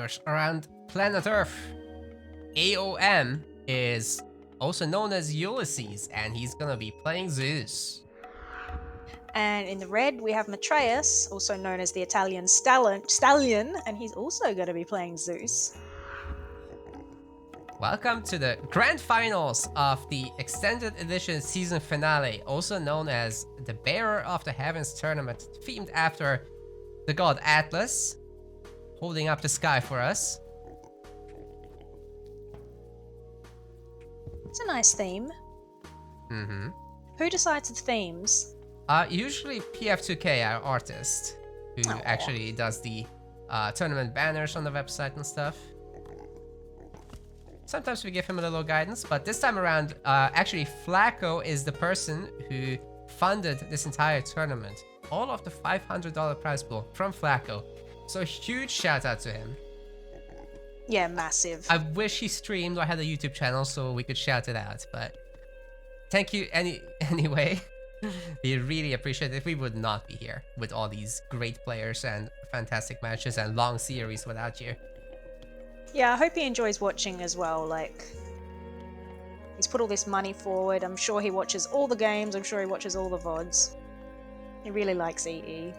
gamers around planet Earth. AOM is also known as Ulysses, and he's gonna be playing Zeus. And in the red, we have Matreiuss, also known as the Italian Stallion, and he's also going to be playing Zeus. Welcome to the grand finals of the extended edition season finale, also known as the Bearer of the Heavens tournament, themed after the god Atlas, holding up the sky for us. It's a nice theme. Who decides the themes? Usually PF2K, our artist, who actually does the tournament banners on the website and stuff. Sometimes we give him a little guidance, but this time around, actually Flacco is the person who funded this entire tournament. All of the $500 prize pool from Flacco. So huge shout out to him. Yeah, massive. I wish he streamed or had a YouTube channel so we could shout it out, but thank you anyway. We really appreciate it. We would not be here with all these great players and fantastic matches and long series without you. Yeah, I hope he enjoys watching as well. Like, he's put all this money forward. I'm sure he watches all the games. I'm sure he watches all the VoDs. He really likes EE.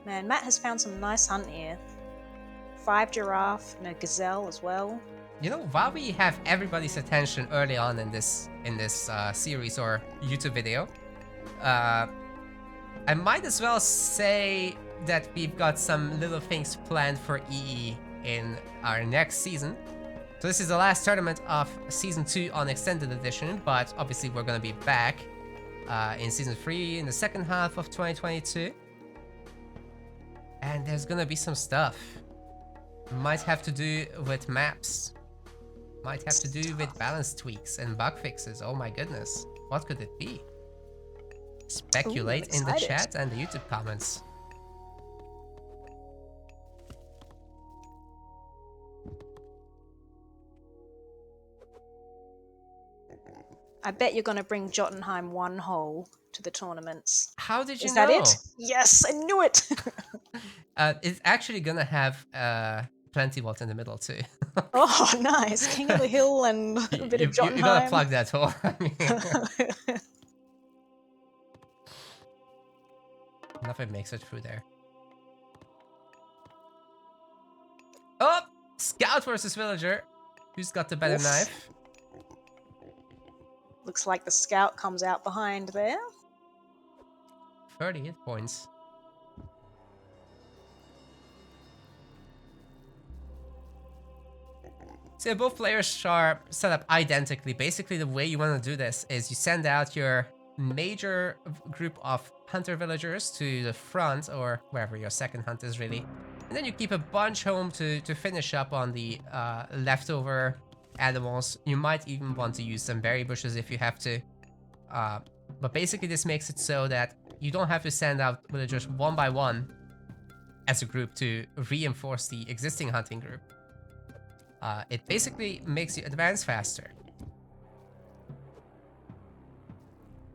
Man, Matt has found some nice hunt here. 5 giraffe and a gazelle as well. You know, while we have everybody's attention early on in this series or YouTube video, I might as well say that we've got some little things planned for EE in our next season. So this is the last tournament of Season 2 on Extended Edition, but obviously we're going to be back in Season 3 in the second half of 2022. And there's going to be some stuff. Might have to do with maps. Might have to do with balance tweaks and bug fixes. Oh my goodness. What could it be? Speculate in the chat and the YouTube comments. I bet you're going to bring Jotunheim 1 hole to the tournaments. How did you Is know? that it? Yes, I knew it! It's actually going to have plenty vault in the middle too. Oh, nice. King of the Hill and a bit of Jotunheim. You gotta plug that hole. Nothing makes it through there. Oh! Scout versus Villager. Who's got the better knife? Looks like the scout comes out behind there. 30 hit points. So both players are set up identically. Basically, the way you want to do this is you send out your major group of hunter villagers to the front, or wherever your second hunt is really. And then you keep a bunch home to finish up on the leftover animals. You might even want to use some berry bushes if you have to. But basically this makes it so that you don't have to send out villagers one by one as a group to reinforce the existing hunting group. It basically makes you advance faster.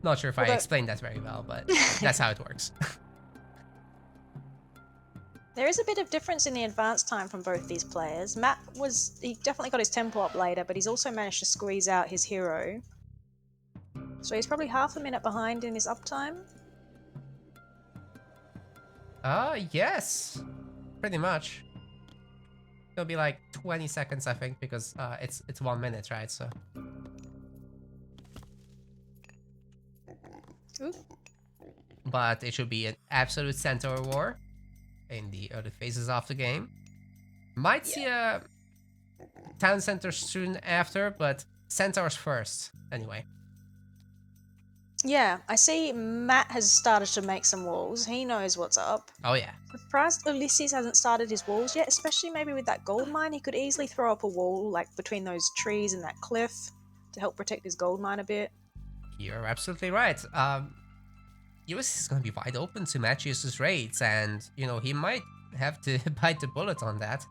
Not sure if I explained that very well, but that's how it works. There is a bit of difference in the advance time from both these players. Matt he definitely got his tempo up later, but he's also managed to squeeze out his hero. So he's probably half a minute behind in his uptime. Yes. Pretty much. It'll be like 20 seconds, I think, because it's 1 minute, right? So. Ooh. But it should be an absolute centaur war in the early phases of the game. Might see a town center soon after, but centaurs first, anyway. Yeah, I see Matt has started to make some walls. He knows what's up. Oh yeah. Surprised Ulysses hasn't started his walls yet, especially maybe with that gold mine. He could easily throw up a wall like between those trees and that cliff to help protect his gold mine a bit. You're absolutely right. Ulysses is going to be wide open to Matreiuss' raids, and you know he might have to bite the bullet on that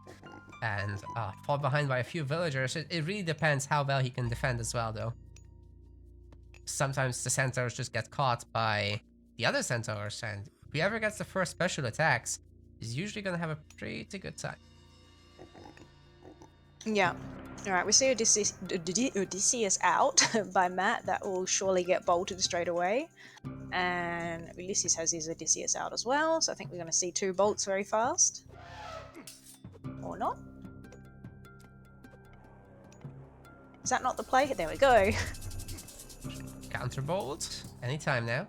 and fall behind by a few villagers. It really depends how well he can defend as well, though. Sometimes the centaurs just get caught by the other centaurs, and whoever gets the first special attacks is usually gonna have a pretty good time. Yeah. Alright, we see Odysseus out by Matt. That will surely get bolted straight away. And Ulysses has his Odysseus out as well, so I think we're going to see 2 bolts very fast. Or not. Is that not the play? There we go. Counterbolt. Anytime now.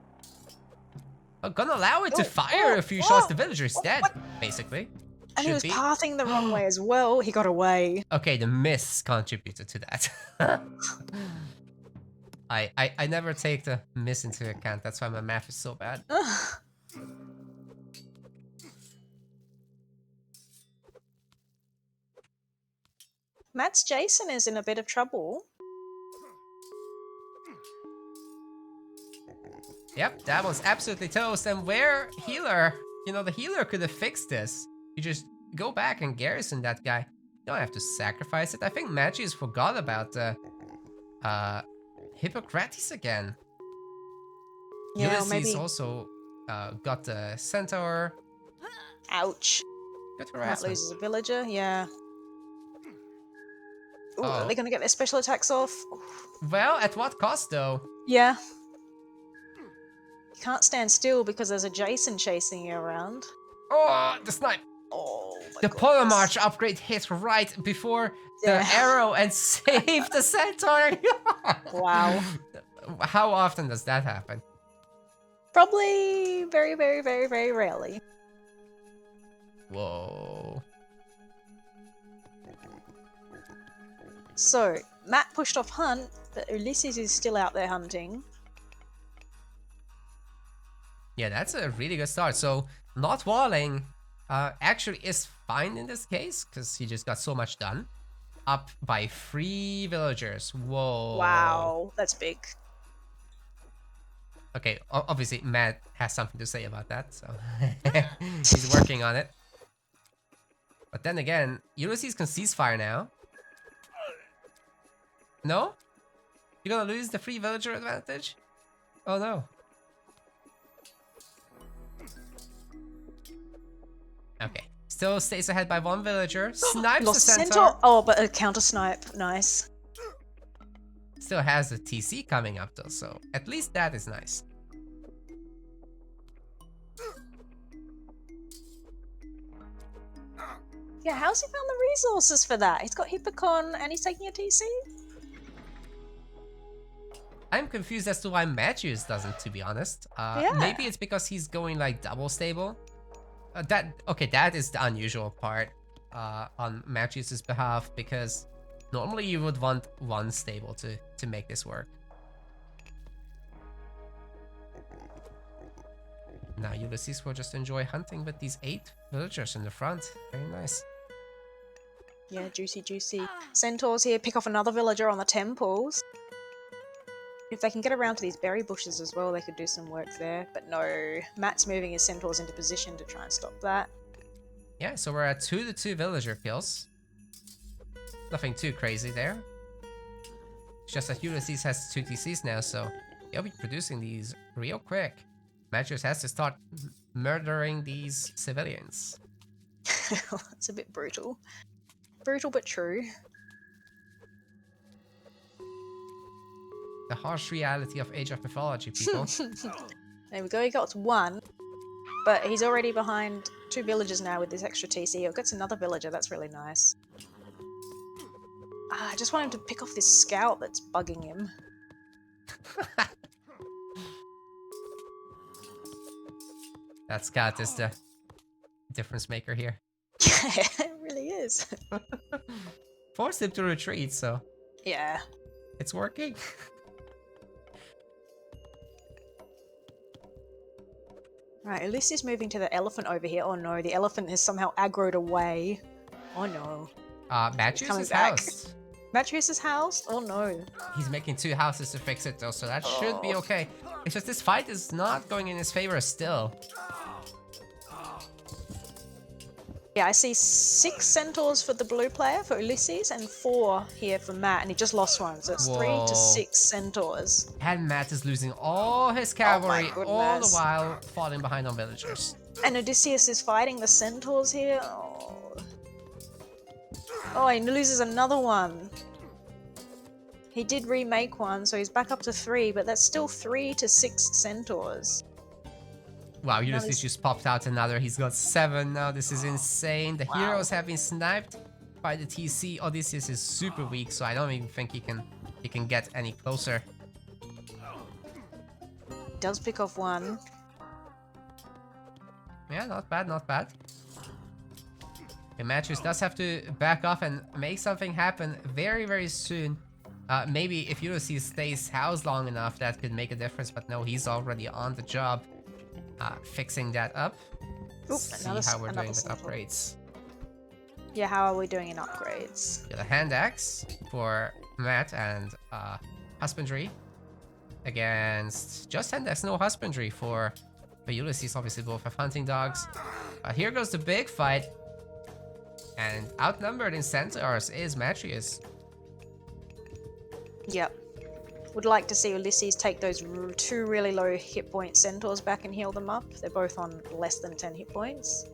I'm gonna allow it to fire a few shots. The villager's dead, basically. And he was Should be. pathing the wrong way as well. He got away. Okay, the miss contributed to that. I never take the miss into account. That's why my math is so bad. Matt's Jason is in a bit of trouble. Yep, that was absolutely toast. And where healer, you know, the healer could have fixed this. You just go back and garrison that guy. You don't have to sacrifice it. I think Matreiuss forgot about Hippocrates again. Yeah, Ulysses maybe. Also got the centaur. Ouch. Good Matt harassment. loses a villager, yeah. Ooh, Oh. are they going to get their special attacks off? Well, at what cost though? Yeah. You can't stand still because there's a Jason chasing you around. Oh, the snipe. Oh, my The goodness. Polar March upgrade hit right before the Yeah. arrow and saved the centaur. Wow. How often does that happen? Probably very, very, very, very rarely. Whoa. So, Matt pushed off Hunt, but Ulysses is still out there hunting. Yeah, that's a really good start. So, not walling actually is fine in this case because he just got so much done. Up by 3 villagers. Whoa. Wow, that's big. Okay, obviously Matt has something to say about that, so he's working on it. But then again, Ulysses can ceasefire now. No? You're gonna lose the 3 villager advantage? Oh no. Okay. Still stays ahead by 1 villager. Snipes the Lost centaur. Oh, but a counter snipe. Nice. Still has the TC coming up though, so at least that is nice. Yeah, how's he found the resources for that? He's got Hippocon and he's taking a TC? I'm confused as to why Matreiuss doesn't, to be honest. Yeah. Maybe it's because he's going like double stable. That is the unusual part on Matreiuss's behalf, because normally you would want 1 stable to make this work. Now Ulysses will just enjoy hunting with these 8 villagers in the front. Very nice. Yeah, juicy, juicy. Centaurs here, pick off another villager on the temples. If they can get around to these berry bushes as well, they could do some work there. But no, Matt's moving his centaurs into position to try and stop that. Yeah, so we're at 2-2 villager kills. Nothing too crazy there. It's just that Ulysses has 2 TCs now, so he'll be producing these real quick. Matreiuss has to start murdering these civilians. It's a bit brutal. Brutal but true. The harsh reality of Age of Mythology, people. There we go, he got 1. But he's already behind 2 villagers now with this extra TC. He gets another villager, that's really nice. I just want him to pick off this scout that's bugging him. That scout is the difference maker here. Yeah, it really is. Forced him to retreat, so Yeah. it's working. Right, Ulysses moving to the elephant over here. Oh no, the elephant has somehow aggroed away. Oh no. Matreiuss' coming back. house. Matreiuss' house? Oh no. He's making 2 houses to fix it though, so that should be okay. It's just this fight is not going in his favor still. Yeah, I see 6 centaurs for the blue player, for Ulysses, and 4 here for Matt, and he just lost one, so it's 3 to Whoa. 6 centaurs. And Matt is losing all his Oh my cavalry, all the goodness. while falling behind on villagers. And Odysseus is fighting the centaurs here. Oh, he loses another one. He did remake one, so he's back up to 3, but that's still 3 to 6 centaurs. Wow, Ulysses just popped out another. He's got 7 now. This is insane. The heroes have been sniped by the TC. Odysseus is super weak, so I don't even think he can get any closer. Does pick off one. Yeah, not bad, not bad. Okay, Matreiuss does have to back off and make something happen very, very soon. Maybe if Ulysses stays housed long enough, that could make a difference, but no, he's already on the job. Fixing that up. See how we're doing with upgrades. Yeah, how are we doing in upgrades? Got a hand axe for Matt and husbandry against just hand axe, no husbandry for Ulysses. Obviously, both have hunting dogs. Here goes the big fight, and outnumbered in centaurs is Matreiuss. Yep. Would like to see Ulysses take those 2 really low hit point centaurs back and heal them up. They're both on less than 10 hit points.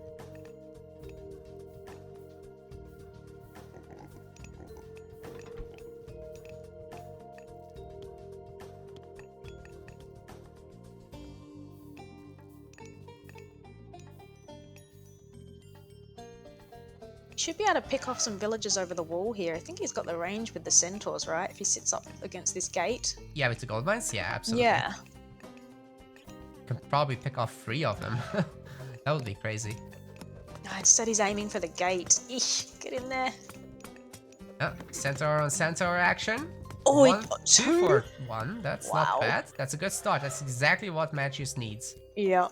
Should be able to pick off some villagers over the wall here. I think he's got the range with the centaurs, right? If he sits up against this gate. Yeah, with the gold mines? Yeah, absolutely. Yeah. Can probably pick off 3 of them. That would be crazy. No, instead he's aiming for the gate. Eesh, get in there. Centaur on centaur action. Oh, 1, he got 2 2 for 1. That's not bad. That's a good start. That's exactly what Matreiuss needs. Yeah.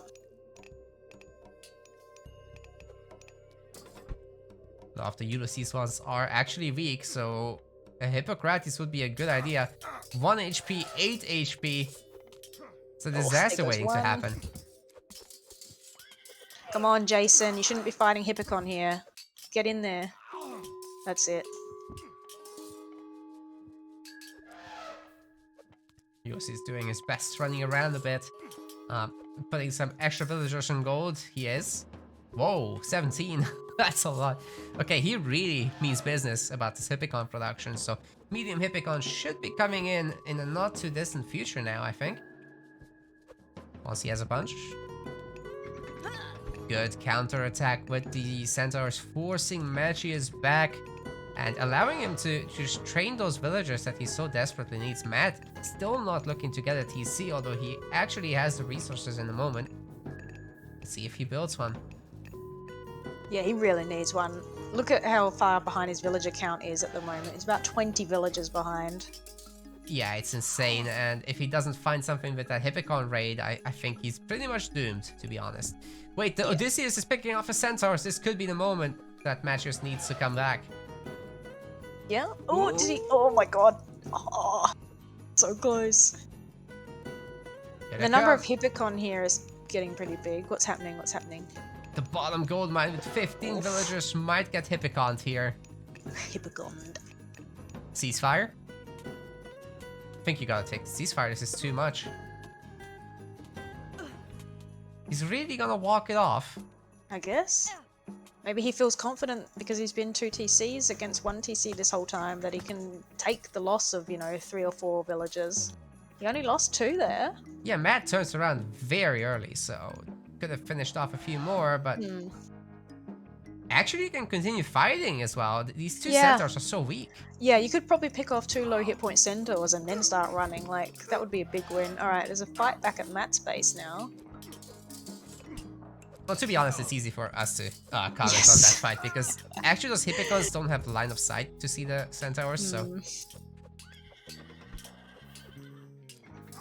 After Ulysses ones are actually weak, so a Hippocrates would be a good idea. 1 HP, 8 HP. It's a disaster waiting to happen. Come on, Jason. You shouldn't be fighting Hippocon here. Get in there. That's it. Ulysses doing his best, running around a bit. Putting some extra villagers on gold. He is. Whoa, 17. That's a lot. Okay, he really means business about this Hippocon production, so medium Hippocon should be coming in a not too distant future now, I think. Once he has a bunch. Good counter attack with the centaurs, forcing Matreiuss back and allowing him to just train those villagers that he so desperately needs. Matt still not looking to get a TC, although he actually has the resources in the moment. Let's see if he builds one. Yeah, he really needs one. Look at how far behind his villager count is at the moment. He's about 20 villagers behind. Yeah, it's insane, and if he doesn't find something with that Hippocon raid, I think he's pretty much doomed, to be honest. Wait, the Odysseus is picking off a centaurs. This could be the moment that Matreiuss needs to come back. Yeah? Oh, did he? Oh my god. Oh, so close. The number of Hippocon here is getting pretty big. What's happening? What's happening? The bottom gold mine with 15 villagers might get Hippocon here. Hippocon. Ceasefire? I think you gotta take ceasefire. This is too much. He's really gonna walk it off. I guess. Maybe he feels confident because he's been 2 TCs against 1 TC this whole time that he can take the loss of, 3 or 4 villagers. He only lost 2 there. Yeah, Matt turns around very early, so could have finished off a few more, but actually you can continue fighting as well. These 2 centaurs are so weak. Yeah, you could probably pick off 2 low hit point centaurs and then start running. Like, that would be a big win. Alright, there's a fight back at Matt's base now. Well, to be honest, it's easy for us to comment on that fight, because actually those Hippocons don't have line of sight to see the centaurs, so...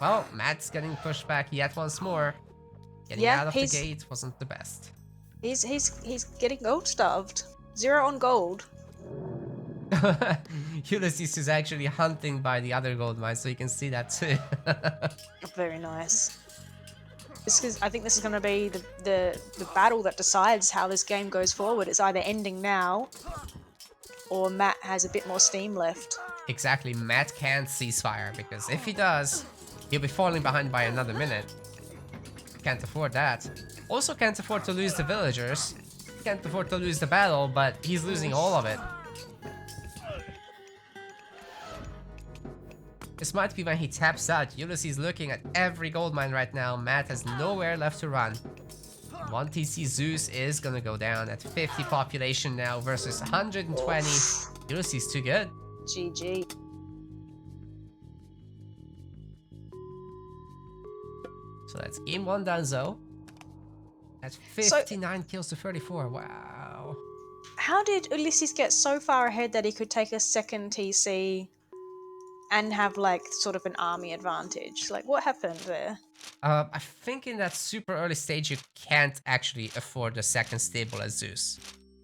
Well, Matt's getting pushed back yet once more. Getting out of the gate wasn't the best. He's getting gold starved. 0 on gold. Ulysses is actually hunting by the other gold mine, so you can see that too. Very nice. I think this is going to be the battle that decides how this game goes forward. It's either ending now, or Matt has a bit more steam left. Exactly, Matt can't ceasefire, because if he does, he'll be falling behind by another minute. Can't afford that. Also can't afford to lose the villagers. Can't afford to lose the battle, but he's losing all of it. This might be when he taps out. Ulysses looking at every gold mine right now. Matt has nowhere left to run. 1 TC Zeus is gonna go down at 50 population now versus 120. Ulysses too good. GG. So that's game 1 done, Zoe. That's 59 kills to 34. Wow. How did Ulysses get so far ahead that he could take a second TC and have like sort of an army advantage? Like, what happened there? I think in that super early stage you can't actually afford the second stable as Zeus.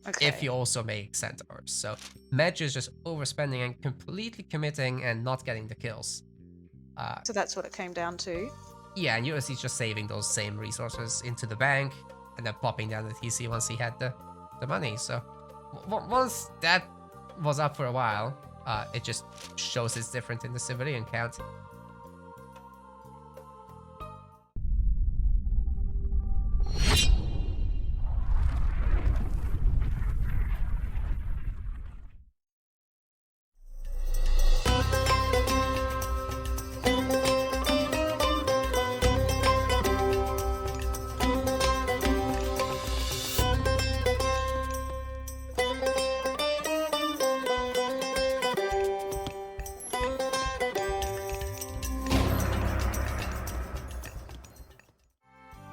Okay. If you also make centaurs. So Matreiuss is just overspending and completely committing and not getting the kills. So that's what it came down to. Yeah, and Ulysses just saving those same resources into the bank and then popping down the TC once he had the money. So once that was up for a while, it just shows it's different in the civilian count.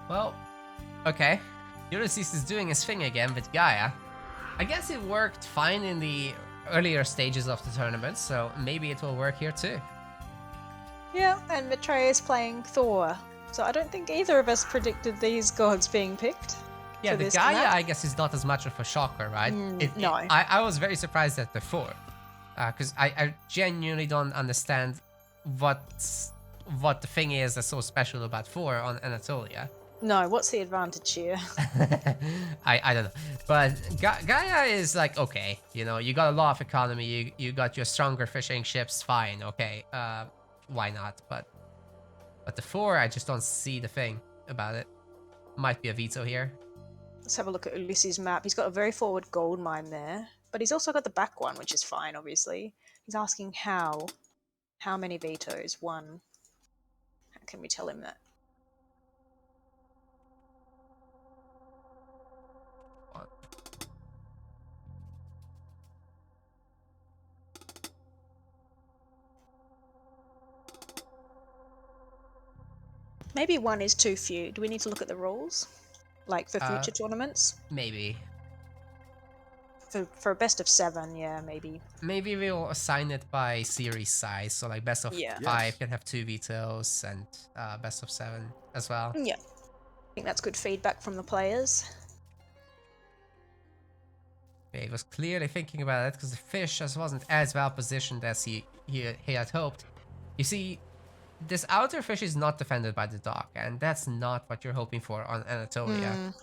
Well, okay. Ulysses is doing his thing again with Gaia. I guess it worked fine in the earlier stages of the tournament, so maybe it will work here too. Yeah, and Matreiuss playing Thor. So I don't think either of us predicted these gods being picked. Yeah, the Gaia, I guess, is not as much of a shocker, right? No. I was very surprised at the Thor, because I genuinely don't understand what the thing is that's so special about Thor on Anatolia. No, what's the advantage here? I don't know, but Gaia is like, okay, you know, you got a lot of economy, you got your stronger fishing ships, fine, okay, why not? But the Thor, I just don't see the thing about it. Might be a veto here. Let's have a look at Ulysses' map. He's got a very forward gold mine there, but he's also got the back one, which is fine, obviously. He's asking how many vetoes? 1. How can we tell him that? Maybe 1 is too few. Do we need to look at the rules? Like for future tournaments? Maybe. For a best of 7, yeah, maybe. Maybe we'll assign it by series size, so like best of 5 can have 2 vetoes, and best of 7 as well. Yeah. I think that's good feedback from the players. Yeah, he was clearly thinking about it, because the fish just wasn't as well positioned as he had hoped. You see, this outer fish is not defended by the dock, and that's not what you're hoping for on Anatolia.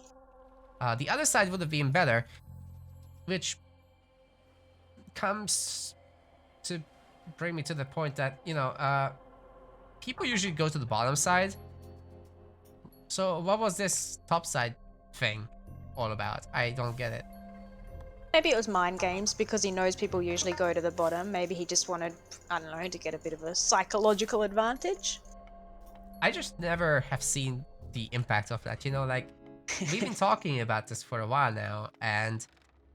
The other side would have been better, which comes to bring me to the point that, you know, people usually go to the bottom side. So what was this top side thing all about? I don't get it. Maybe it was mind games because he knows people usually go to the bottom. Maybe he just wanted, I don't know, to get a bit of a psychological advantage. I just never have seen the impact of that, you know, like, we've been talking about this for a while now, and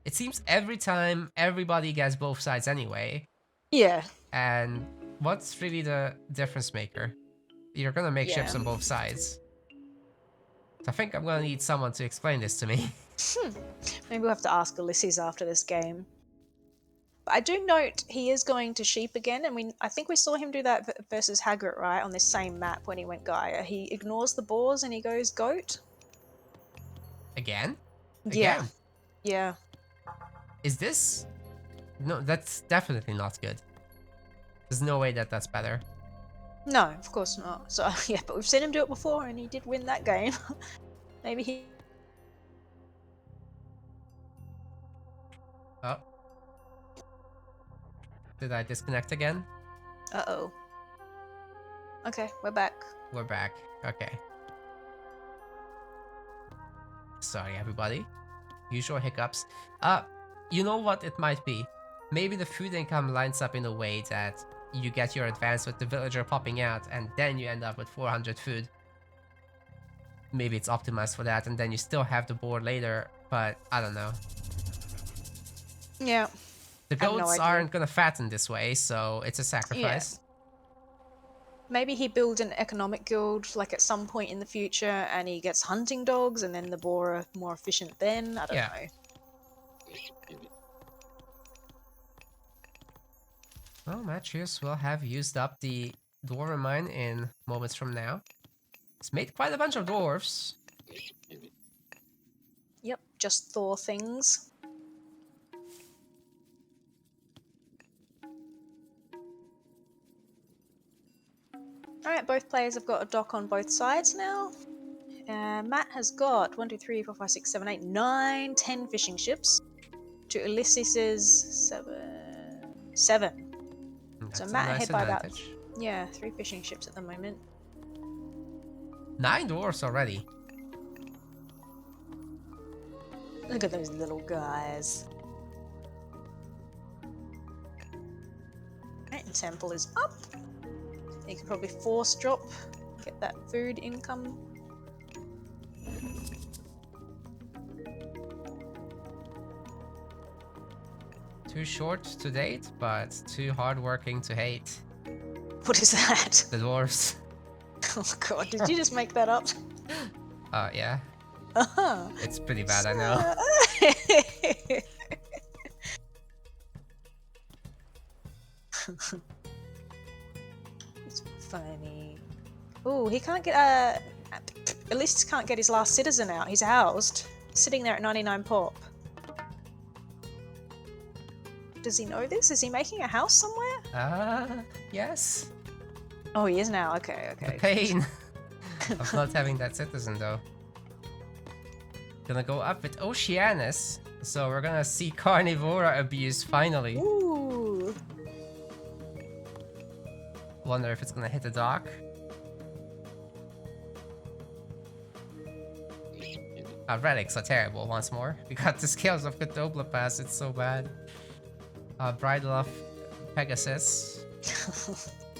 it seems every time everybody gets both sides anyway. Yeah. And what's really the difference maker? You're gonna make ships on both sides. So I think I'm gonna need someone to explain this to me. Maybe we'll have to ask Ulysses after this game. But I do note he is going to sheep again, and I think we saw him do that versus Hagrid, right, on this same map when he went Gaia. He ignores the boars and he goes goat. Again? Yeah. Yeah. Is this... No, that's definitely not good. There's no way that that's better. No, of course not. So yeah, but we've seen him do it before, and he did win that game. Maybe he. Oh. Did I disconnect again? Uh-oh. Okay, we're back. We're back. Okay. Sorry, everybody. Usual hiccups. You know what it might be? Maybe the food income lines up in a way that you get your advance with the villager popping out, and then you end up with 400 food. Maybe it's optimized for that, and then you still have the board later, but I don't know. Yeah. The I have no goats idea. aren't gonna fatten this way, so it's a sacrifice. Maybe he builds an economic guild, like at some point in the future, and he gets hunting dogs, and then the boar are more efficient then. I don't Yeah. know. Well, Matreiuss will have used up the dwarven mine in moments from now. It's made quite a bunch of dwarves. Yep, just Thor things. Alright, both players have got a dock on both sides now. Matt has got 1, 2, 3, 4, 5, 6, 7, 8, 9, 10 fishing ships. To Ulysses's 7. That's So a Matt nice ahead by about, advantage. 3 fishing ships at the moment. 9 dwarves already. Look at those little guys. Right, and temple is up. You can probably force drop, get that food income. Too short to date, but too hardworking to hate. What is that? The dwarves. Oh god, did you just make that up? Yeah. Uh-huh. It's pretty bad, I know. It's funny. Ooh, he can't get at least he can't get his last citizen out. He's housed. Sitting there at 99 pop. Does he know this? Is he making a house somewhere? Yes. Oh, he is now. Okay, The okay. pain of not having that citizen, though. Gonna go up with Oceanus, so we're gonna see Carnivora abuse finally. Ooh. Wonder if it's gonna hit the dock. Relics are terrible once more. We got the scales of Cthulhu Pass, it's so bad. Bridle of Pegasus.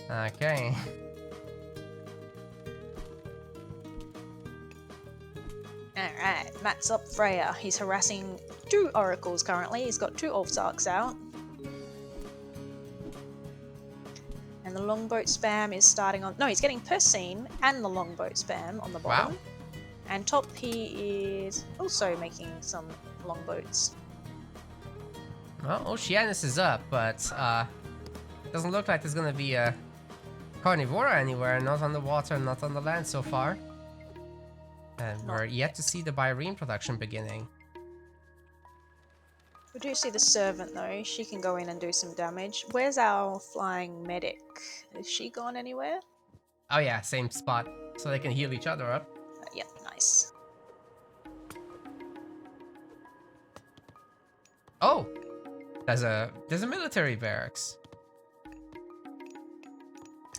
Okay. Alright, Matt's up Freya. He's harassing 2 oracles currently. He's got 2 Ulfsarks out. And the longboat spam is starting on... No, he's getting Persine and the longboat spam on the bottom. Wow. And top he is also making some longboats. Well, Oceanus is up, but doesn't look like there's gonna be a Carnivora anywhere, not on the water, not on the land so far. And we're yet to see the Byrene production beginning. We do see the servant though. She can go in and do some damage. Where's our flying medic? Is she gone anywhere? Oh yeah, same spot, so they can heal each other up. Yep, nice. Oh! There's a military barracks.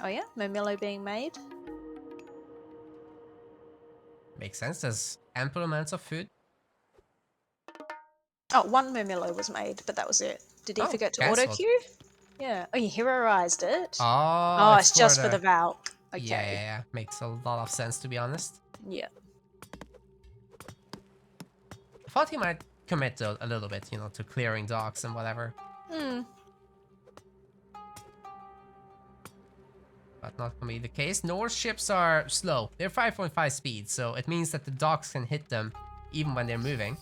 Oh yeah, Momillo being made. Makes sense, there's ample amounts of food. Oh, 1 Momillo was made, but that was it. Did he Oh, forget to cancelled. auto queue? Yeah. Oh, he heroized it. Oh, it's just for the Valk. Okay. Yeah. Makes a lot of sense, to be honest. Yeah. I thought he might commit a little bit, you know, to clearing docks and whatever. Hmm. But not gonna be the case. Norse ships are slow. They're 5.5 speed, so it means that the docks can hit them even when they're moving.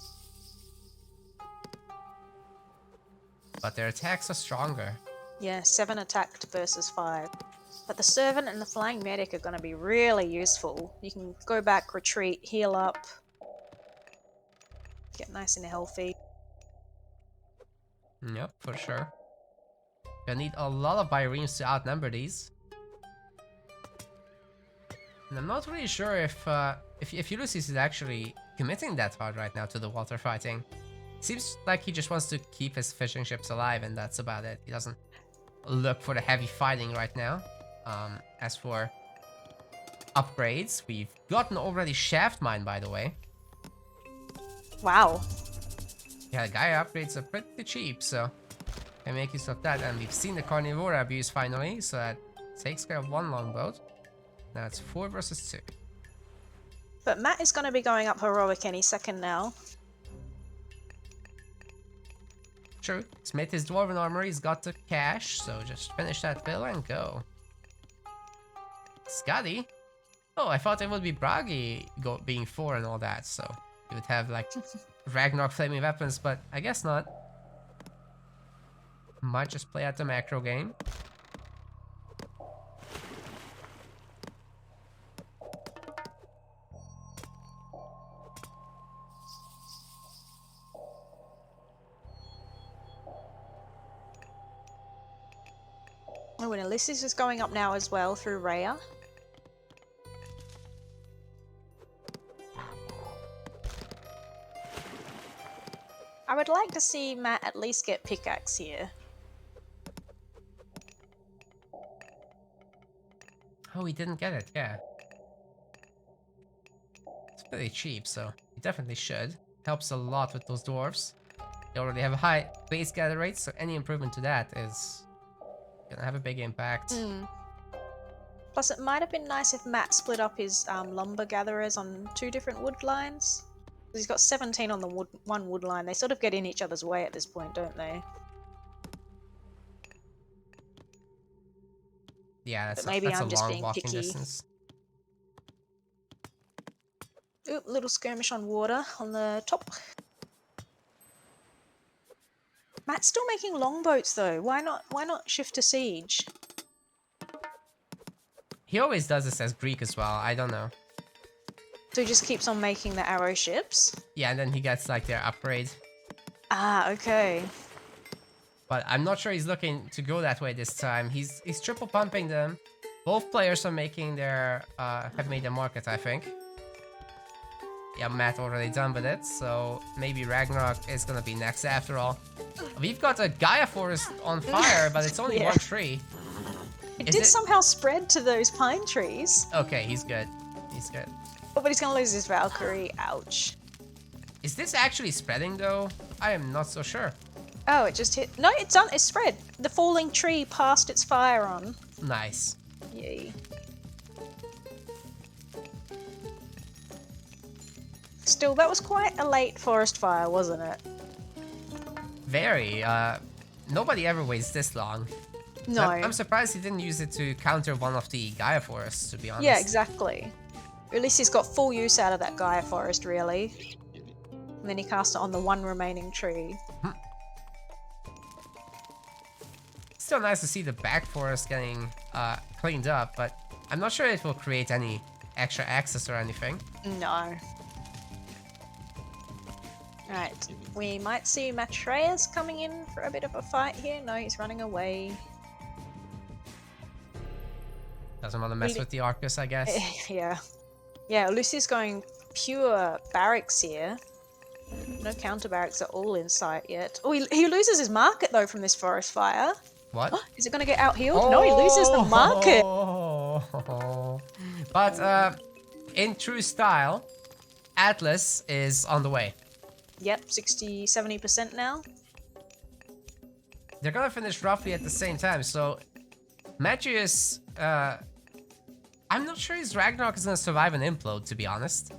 But their attacks are stronger. Yeah, 7 attacked versus 5. But the servant and the flying medic are going to be really useful. You can go back, retreat, heal up. Get nice and healthy. Yep, for sure. Gonna need a lot of Byrenes to outnumber these. And I'm not really sure if Ulysses is actually committing that hard right now to the water fighting. Seems like he just wants to keep his fishing ships alive, and that's about it. He doesn't look for the heavy fighting right now. As for upgrades, we've gotten already shaft mine, by the way. Wow. Yeah, the Gaia upgrades are pretty cheap, so can make use of that. And we've seen the Carnivora abuse finally, so that takes care of one longboat. Now it's 4 versus 2. But Matt is going to be going up heroic any second now. True, he's made his dwarven armor, he's got the cash, so just finish that bill and go. Scotty? Oh, I thought it would be Bragi being 4 and all that, so you would have like Ragnarok flaming weapons, but I guess not. Might just play out the macro game. Oh, and Ulysses is going up now as well through Rhea. I would like to see Matt at least get pickaxe here. Oh, he didn't get it, yeah. It's pretty cheap, so he definitely should. Helps a lot with those dwarves. They already have a high base gather rate, so any improvement to that is gonna have a big impact. Plus, it might have been nice if Matt split up his lumber gatherers on 2 different wood lines. He's got 17 on the one wood line. They sort of get in each other's way at this point, don't they? Yeah, that's, but maybe that's I'm a just long being walking picky. distance. Oop, little skirmish on water on the top. Matt's still making longboats though. Why not shift to siege? He always does this as Greek as well, I don't know. So he just keeps on making the arrow ships? Yeah, and then he gets like their upgrade. Ah, okay. But I'm not sure he's looking to go that way this time. He's triple pumping them. Both players are making their have made their market, I think. Yeah, Matt already done with it, so maybe Ragnarok is gonna be next after all. We've got a Gaia forest on fire, but it's only Yeah. one tree. It Is did it- somehow spread to those pine trees. Okay, he's good. He's good. Oh, but he's gonna lose his Valkyrie. Ouch. Is this actually spreading though? I am not so sure. Oh, it just hit. No, it's done. It's spread. The falling tree passed its fire on. Nice. Yay. Still, that was quite a late forest fire, wasn't it? Very. Nobody ever waits this long. No. I'm surprised he didn't use it to counter one of the Gaia forests, to be honest. Yeah, exactly. Ulysses got full use out of that Gaia forest, really. And then he cast it on the one remaining tree. Still nice to see the back forest getting cleaned up, but I'm not sure it will create any extra access or anything. No. Right, we might see Matreiuss coming in for a bit of a fight here. No, he's running away. Doesn't want to mess with the Arcus, I guess. Yeah. Yeah, Ulysses going pure barracks here. No counter barracks at all in sight yet. Oh, he loses his market though from this forest fire. What? Is it going to get out healed? No, he loses the market. But in true style, Atlas is on the way. Yep, 60-70% now. They're gonna finish roughly at the same time, so Matreiuss, I'm not sure his Ragnarok is gonna survive an implode, to be honest.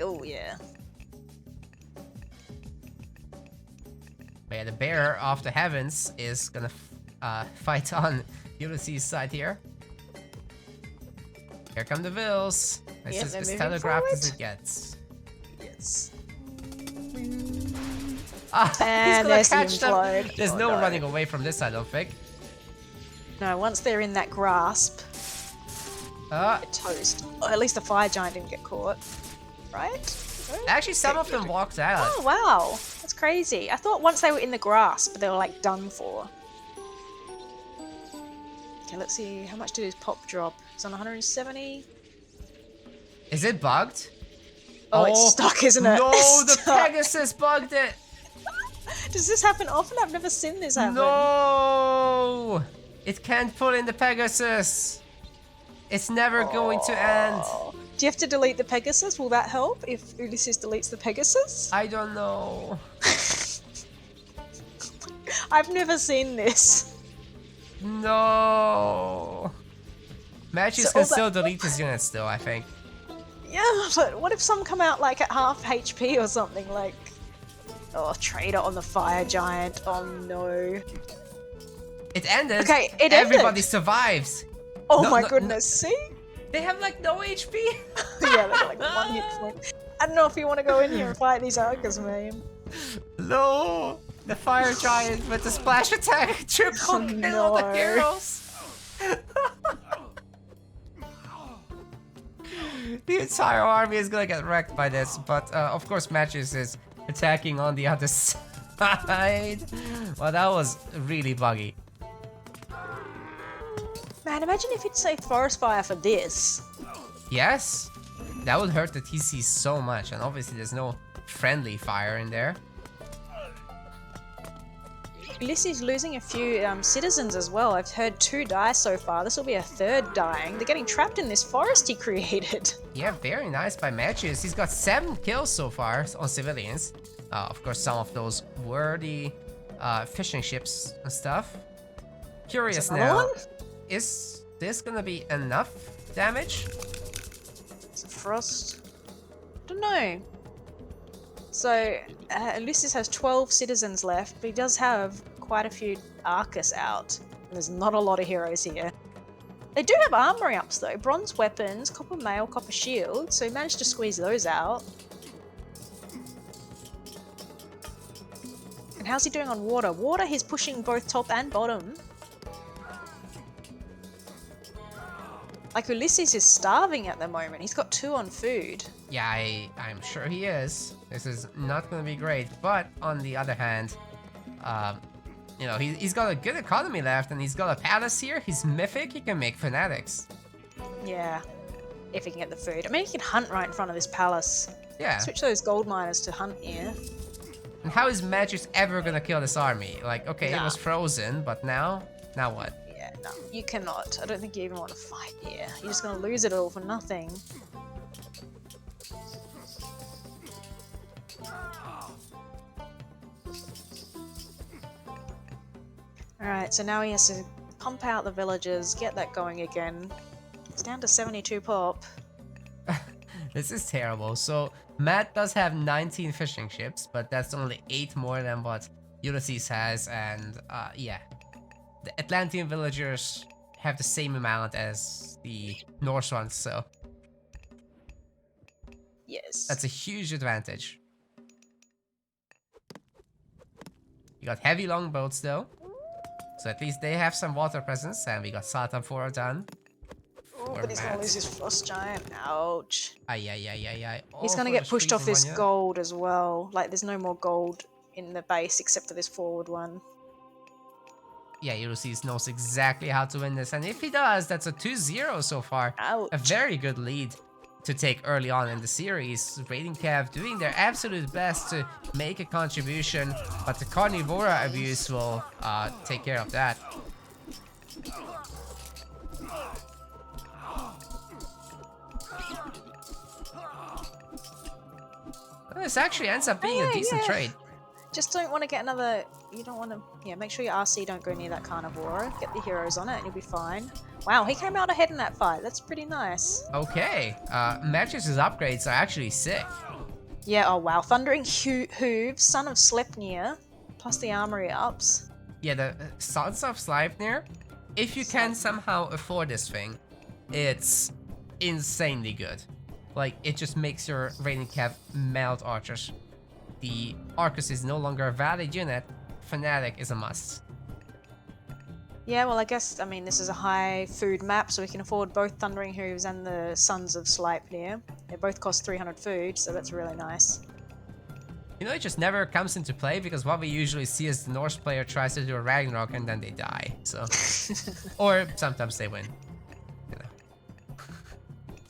Oh, yeah. But yeah, the Bear of the Heavens is gonna fight on Ulysses' side here. Here come the Vills. This Yep, is they're as moving telegraphed as forward. it gets. Yes. He's And gonna there's the catch them. implode. There's Oh, no no. running away from this, I don't think. No, once they're in that grasp, they're toast. Or at least the fire giant didn't get caught. Right? No? Actually, some of them walked out. Oh, wow. That's crazy. I thought once they were in the grasp, they were like done for. Okay, let's see. How much did his pop drop? It's on 170. Is it bugged? Oh, it's stuck, isn't it? No, It's the stuck. Pegasus bugged it. Does this happen often? I've never seen this happen. No, it can't pull in the Pegasus. It's never going to end. Do you have to delete the Pegasus? Will that help if Ulysses deletes the Pegasus? I don't know. I've never seen this. No. Matreiuss So can all that- still delete his units still, I think. Yeah, but what if some come out like at half HP or something? Like, oh, Trader on the Fire Giant. Oh no. It ended. Okay, it Everybody ended. survives. Oh No, my no, goodness, see? They have like no HP. Yeah, they got like 1 hit point. I don't know if you want to go in here and fight these ogres, man. No. The Fire Giant with the splash attack triple kill all the no. heroes. The entire army is gonna get wrecked by this, but of course Matreiuss is attacking on the other side. Well, that was really buggy. Man, imagine if you'd saved Forest Fire for this. Yes, that would hurt the TC so much, and obviously there's no friendly fire in there. Ulysses losing a few citizens as well. I've heard 2 die so far. This will be a 3rd dying. They're getting trapped in this forest he created. Yeah, very nice by Matreiuss. He's got 7 kills so far on civilians. Of course, some of those were the fishing ships and stuff. Curious another now, one? is this gonna be enough damage? It's a frost. Don't know. So, Ulysses has 12 citizens left, but he does have quite a few Arcus out. There's not a lot of heroes here. They do have armory ups though. Bronze weapons, copper mail, copper shield, so he managed to squeeze those out. And how's he doing on water? Water, he's pushing both top and bottom. Like, Ulysses is starving at the moment. He's got 2 on food. Yeah, I'm sure he is. This is not gonna be great, but on the other hand, you know, he's got a good economy left, and he's got a palace here. He's mythic. He can make fanatics. Yeah, if he can get the food. I mean, he can hunt right in front of this palace. Yeah. Switch those gold miners to hunt here. And how is Matreiuss ever gonna kill this army? Like, okay, it Nah. was frozen, but now what? Yeah, no, you cannot. I don't think you even want to fight here. You're just gonna lose it all for nothing. Alright, so now he has to pump out the villagers, get that going again. It's down to 72 pop. This is terrible. So Matt does have 19 fishing ships, but that's only 8 more than what Ulysses has, and yeah. The Atlantean villagers have the same amount as the Norse ones, so Yes. that's a huge advantage. You got heavy longboats though, so at least they have some water presence, and we got Satan 4 done. Oh, but he's gonna lose his frost giant. Ouch. Ay. He's gonna get pushed off this gold as well. Like, there's no more gold in the base except for this forward one. Yeah, Ulysses knows exactly how to win this, and if he does, that's a 2-0 so far. Ouch. A very good lead to take early on in the series. Raiding Cav doing their absolute best to make a contribution, but the Carnivora abuse will take care of that. This actually ends up being a decent trade. Just don't want to get another... You don't want to... Yeah, make sure your RC don't go near that Carnivora. Get the heroes on it and you'll be fine. Wow, he came out ahead in that fight. That's pretty nice. Okay, Matreiuss's upgrades are actually sick. Yeah, oh wow. Thundering Hooves, Son of Sleipnir, plus the armory ups. Yeah, the Sons of Sleipnir, if you can somehow afford this thing, it's insanely good. Like, it just makes your Raiding Cav melt archers. The Arcus is no longer a valid unit. Fanatic is a must. Yeah, well, I guess, I mean, this is a high food map, so we can afford both Thundering Hooves and the Sons of Sleipnir. They both cost 300 food, so that's really nice. You know, it just never comes into play, because what we usually see is the Norse player tries to do a Ragnarok and then they die, so... Or sometimes they win. You know.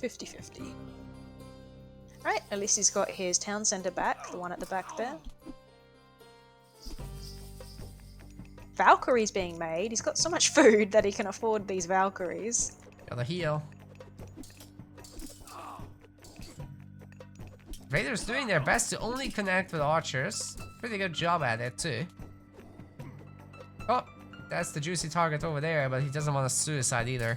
50-50. Right, Ulysses got his town centre back, the one at the back there. Valkyries being made. He's got so much food that he can afford these Valkyries. Gotta heal. Raiders doing their best to only connect with archers. Pretty good job at it too. Oh, that's the juicy target over there, but he doesn't want to suicide either.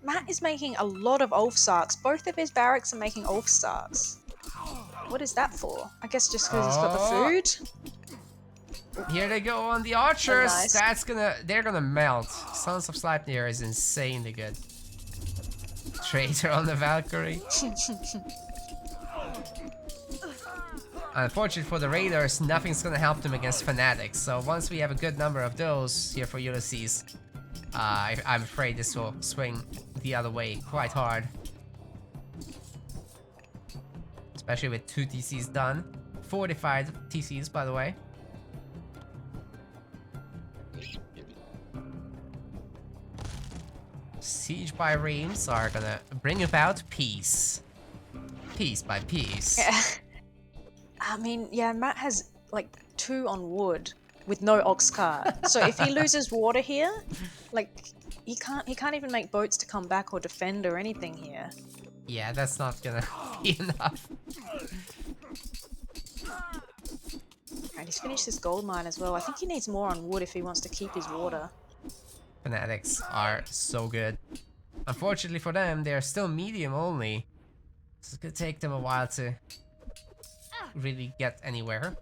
Matt is making a lot of Ulfsarks. Both of his barracks are making Ulfsarks. What is that for? I guess just because he's got the food? Here they go on the archers. Oh, nice. They're gonna melt. Sons of Sleipnir is insanely good. Traitor on the Valkyrie. Unfortunately for the Raiders, nothing's gonna help them against Fanatics. So once we have a good number of those here for Ulysses, I'm afraid this will swing the other way quite hard. Especially with 2 TCs done. Fortified TCs, by the way. Siege by Reims are gonna bring about peace. Piece by piece. Yeah. I mean, yeah, Matt has like 2 on wood with no ox cart. So if he loses water here, like he can't even make boats to come back or defend or anything here. Yeah, that's not gonna be enough. And he's finished this gold mine as well. I think he needs more on wood if he wants to keep his water. Fanatics are so good. Unfortunately for them, they're still medium only. So it's gonna take them a while to really get anywhere.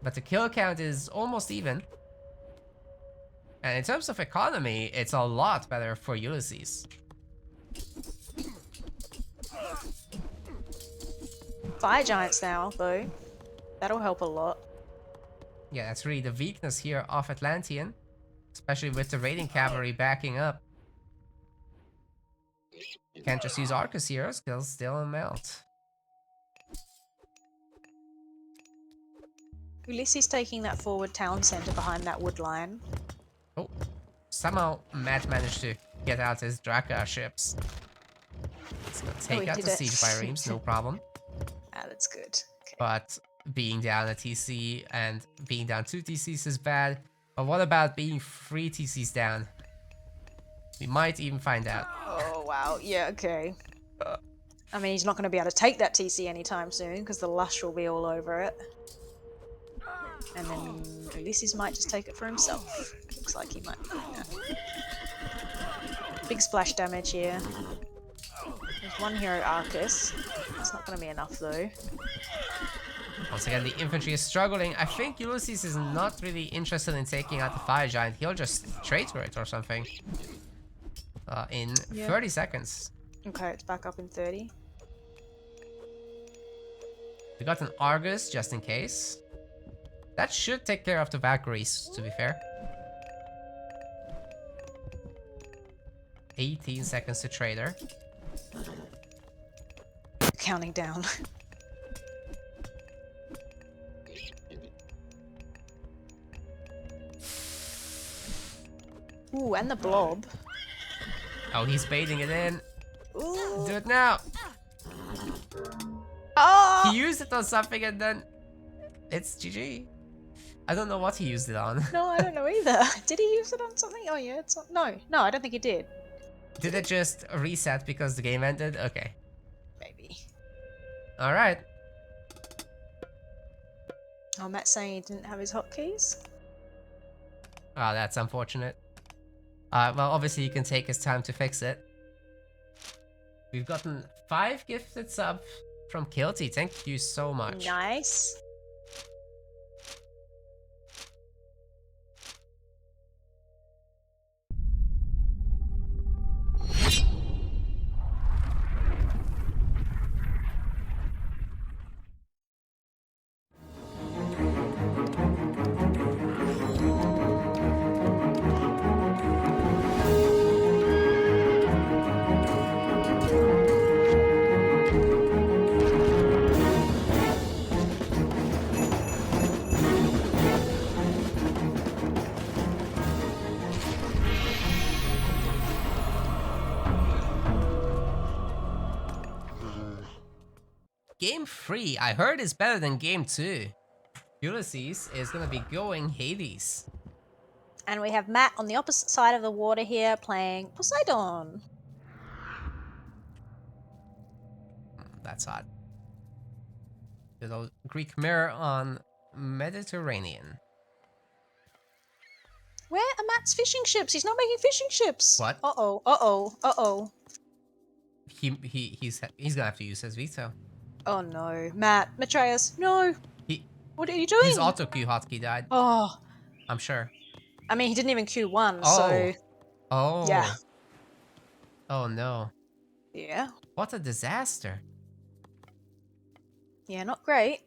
But the kill count is almost even. And in terms of economy, it's a lot better for Ulysses. Fire giants now, though. That'll help a lot. Yeah, that's really the weakness here of Atlantean. Especially with the raiding cavalry backing up. Can't just use Arcus here, skills still melt. Ulysses taking that forward town centre behind that wood line. Oh, somehow Matt managed to get out his Draka ships. It's gonna take out the siege by Reims, no problem. Ah, that's good. Okay. But being down a TC and being down 2 TCs is bad. But what about being 3 TCs down? We might even find out. Oh, wow. Yeah, okay. I mean, he's not going to be able to take that TC anytime soon because the Lush will be all over it. And then Ulysses might just take it for himself. Looks like he might. Yeah. Big splash damage here. There's one hero Arcus. That's not going to be enough though. Once again, the infantry is struggling. I think Ulysses is not really interested in taking out the fire giant. He'll just traitor it or something. In 30 seconds. Okay, it's back up in 30. We got an Argus just in case. That should take care of the Valkyries, to be fair. 18 seconds to trader. Counting down. Ooh, and the blob. Oh, he's baiting it in. Ooh. Do it now. Oh! He used it on something and then it's GG. I don't know what he used it on. No, I don't know either. Did he use it on something? Oh yeah, it's on... No, I don't think he did. Did it just reset because the game ended? Okay. Maybe. Alright. Oh, Matt's saying he didn't have his hotkeys. Oh, that's unfortunate. Well, obviously you can take his time to fix it. We've gotten 5 gifted subs from Kilty. Thank you so much. Nice. game 3, I heard is better than game 2. Ulysses is gonna be going Hades. And we have Matt on the opposite side of the water here playing Poseidon. That's odd. Good old Greek mirror on Mediterranean. Where are Matt's fishing ships? He's not making fishing ships. What? Uh-oh, uh-oh, uh-oh. He's gonna have to use his veto. Oh no. Matt, Matreiuss, no. He What are you doing? His auto Q hotkey died. Oh. I'm sure. I mean, he didn't even Q1, Oh. so... Oh. Yeah. Oh no. Yeah. What a disaster. Yeah, not great.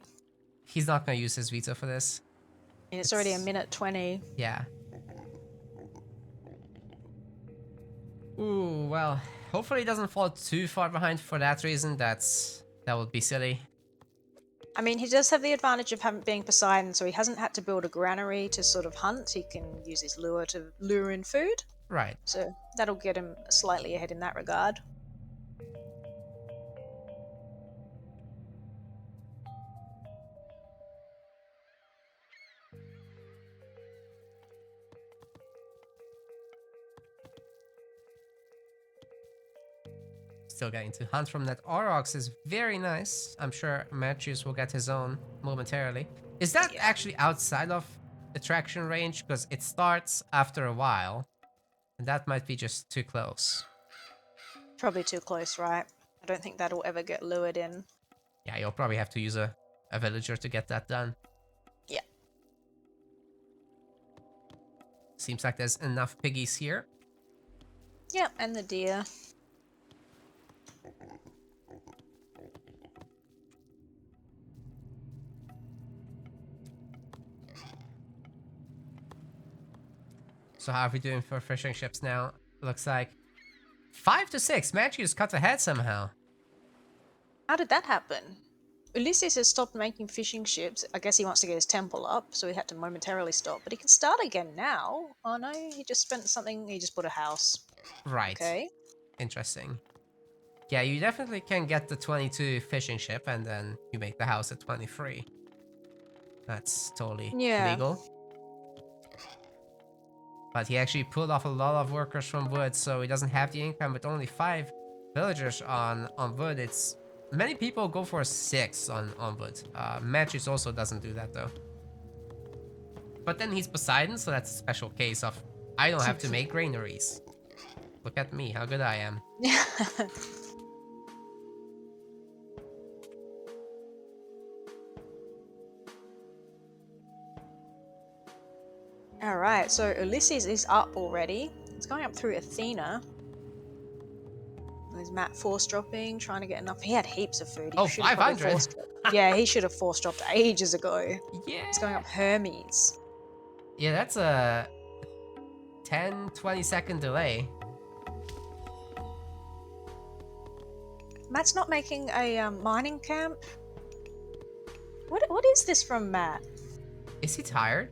He's not gonna use his veto for this. And it's already a minute 20. Yeah. Ooh, well, hopefully he doesn't fall too far behind for that reason. That would be silly. I mean, he does have the advantage of being Poseidon, so he hasn't had to build a granary to sort of hunt. He can use his lure to lure in food. Right. So that'll get him slightly ahead in that regard. Still getting to hunt from that Aurochs is very nice. I'm sure Matreiuss will get his own momentarily. Is that actually outside of attraction range? Because it starts after a while. And that might be just too close. Probably too close, right? I don't think that'll ever get lured in. Yeah, you'll probably have to use a villager to get that done. Yeah. Seems like there's enough piggies here. Yeah, and the deer. So how are we doing for fishing ships now? Looks like 5 to 6. Matreiuss cut ahead somehow. How did that happen? Ulysses has stopped making fishing ships. I guess he wants to get his temple up, so he had to momentarily stop. But he can start again now. Oh no, he just spent something. He just bought a house. Right. Okay. Interesting. Yeah, you definitely can get the 22 fishing ship and then you make the house at 23. That's totally legal. But he actually pulled off a lot of workers from wood, so he doesn't have the income with only 5 villagers on wood. It's many people go for 6 on wood. Matreiuss also doesn't do that though. But then he's Poseidon, so that's a special case of I don't have to make granaries. Look at me, how good I am. Alright, so Ulysses is up already. It's going up through Athena. There's Matt force dropping, trying to get enough. He had heaps of food. He should have probably 500. force dropped. Yeah, he should have force dropped ages ago. Yeah. It's going up Hermes. Yeah, that's a 10-20 second delay. Matt's not making a mining camp. What is this from Matt? Is he tired?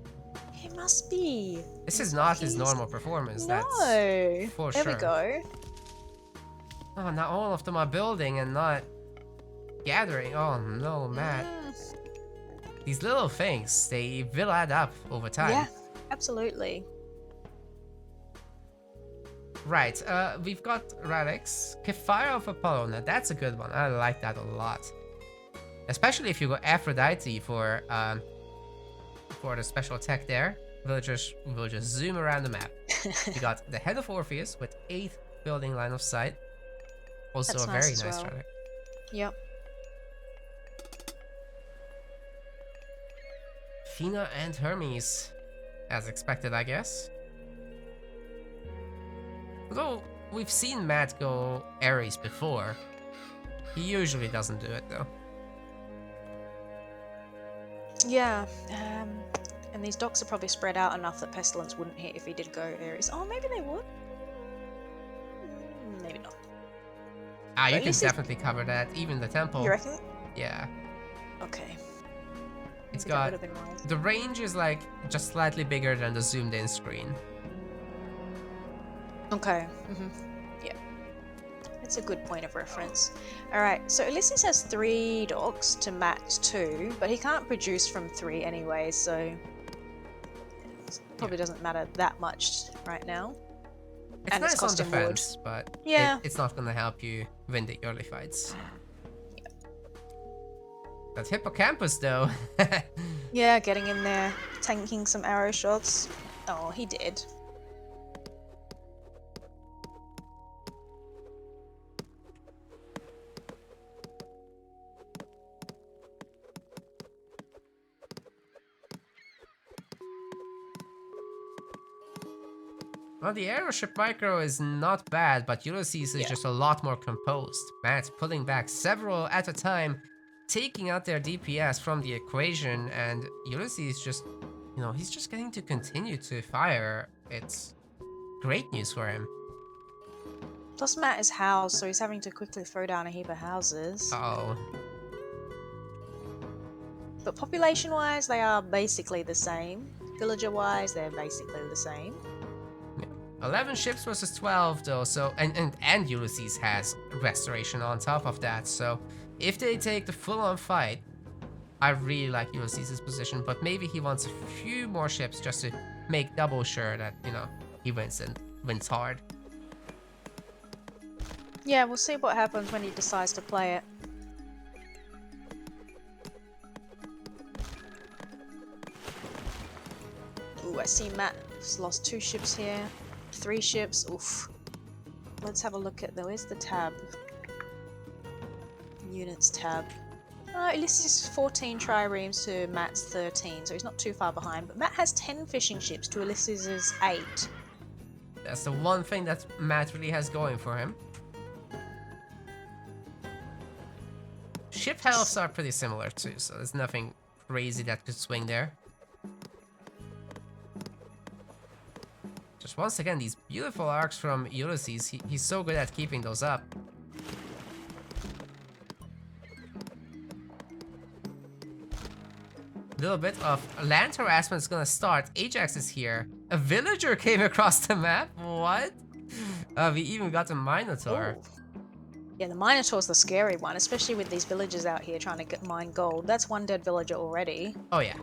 He must be. This is not his normal performance. No. That's for there sure. we go. Oh, now all of them are building and not gathering. Oh no, Matt. These little things, they will add up over time. Yeah, absolutely. Right, we've got relics. Fire of Apollo, now that's a good one. I like that a lot. Especially if you go Aphrodite for the special attack there. Villagers will just zoom around the map. You got the Head of Orpheus with 8th building line of sight. Also That's a very nice as nice well. relic. Yep. Athena and Hermes, as expected, I guess. Although we've seen Matt go Ares before, he usually doesn't do it though. Yeah. And these docks are probably spread out enough that Pestilence wouldn't hit if he did go Ares. Oh, maybe they would. Maybe not. Ah, But you at can least definitely cover that. Even the temple. You reckon? Yeah. Okay. It's Maybe that got would have been wise. the range is like just slightly bigger than the zoomed in screen. Okay. Yeah. It's a good point of reference. Alright, so Ulysses has 3 docks to Matt's 2, but he can't produce from 3 anyway, so it probably doesn't matter that much right now. It's And nice it's on costing wood. defense, but Yeah. it's not gonna help you win the early fights. That hippocampus though. Yeah, getting in there, tanking some arrow shots. Oh, he did. Well, the aeroship micro is not bad, but Ulysses is just a lot more composed. Matt's pulling back several at a time, taking out their DPS from the equation, and Ulysses just, you know, he's just getting to continue to fire. It's great news for him. Plus Matt is housed, so he's having to quickly throw down a heap of houses. Uh-oh. But population-wise, they are basically the same. Villager-wise, they're basically the same. 11 ships versus 12 though, so and Ulysses has restoration on top of that, so if they take the full-on fight, I really like Ulysses' position, but maybe he wants a few more ships just to make double sure that, you know, he wins and wins hard. Yeah, we'll see what happens when he decides to play it. Ooh, I see Matt's lost 2 ships here. 3 ships, oof. Let's have a look at, where's the tab? Units tab. Ulysses 14 triremes to Matt's 13, so he's not too far behind, but Matt has 10 fishing ships to Ulysses' 8. That's the one thing that Matt really has going for him. Ship healths are pretty similar too, so there's nothing crazy that could swing there. Just once again, these beautiful arcs from Ulysses, he's so good at keeping those up. A little bit of land harassment is gonna start. Ajax is here. A villager came across the map? What? We even got a Minotaur. Ooh. Yeah, the Minotaur's the scary one, especially with these villagers out here trying to mine gold. That's one dead villager already. Oh yeah.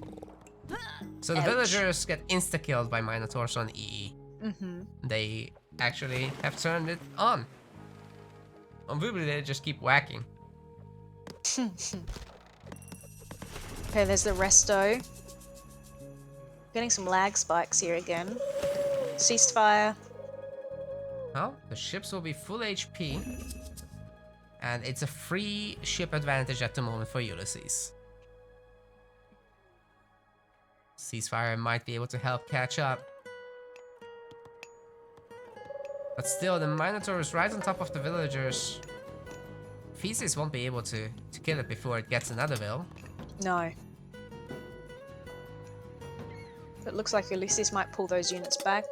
So the Ouch. villagers get insta-killed by Minotaurs on EE. Mm-hmm. They actually have turned it on. On Vubu they just keep whacking. Okay, there's the resto. Getting some lag spikes here again. Ceasefire. Well, the ships will be full HP. And it's a free ship advantage at the moment for Ulysses. Ceasefire might be able to help catch up. But still, the Minotaur is right on top of the villagers. Theseus won't be able to kill it before it gets another will. No. It looks like Ulysses might pull those units back.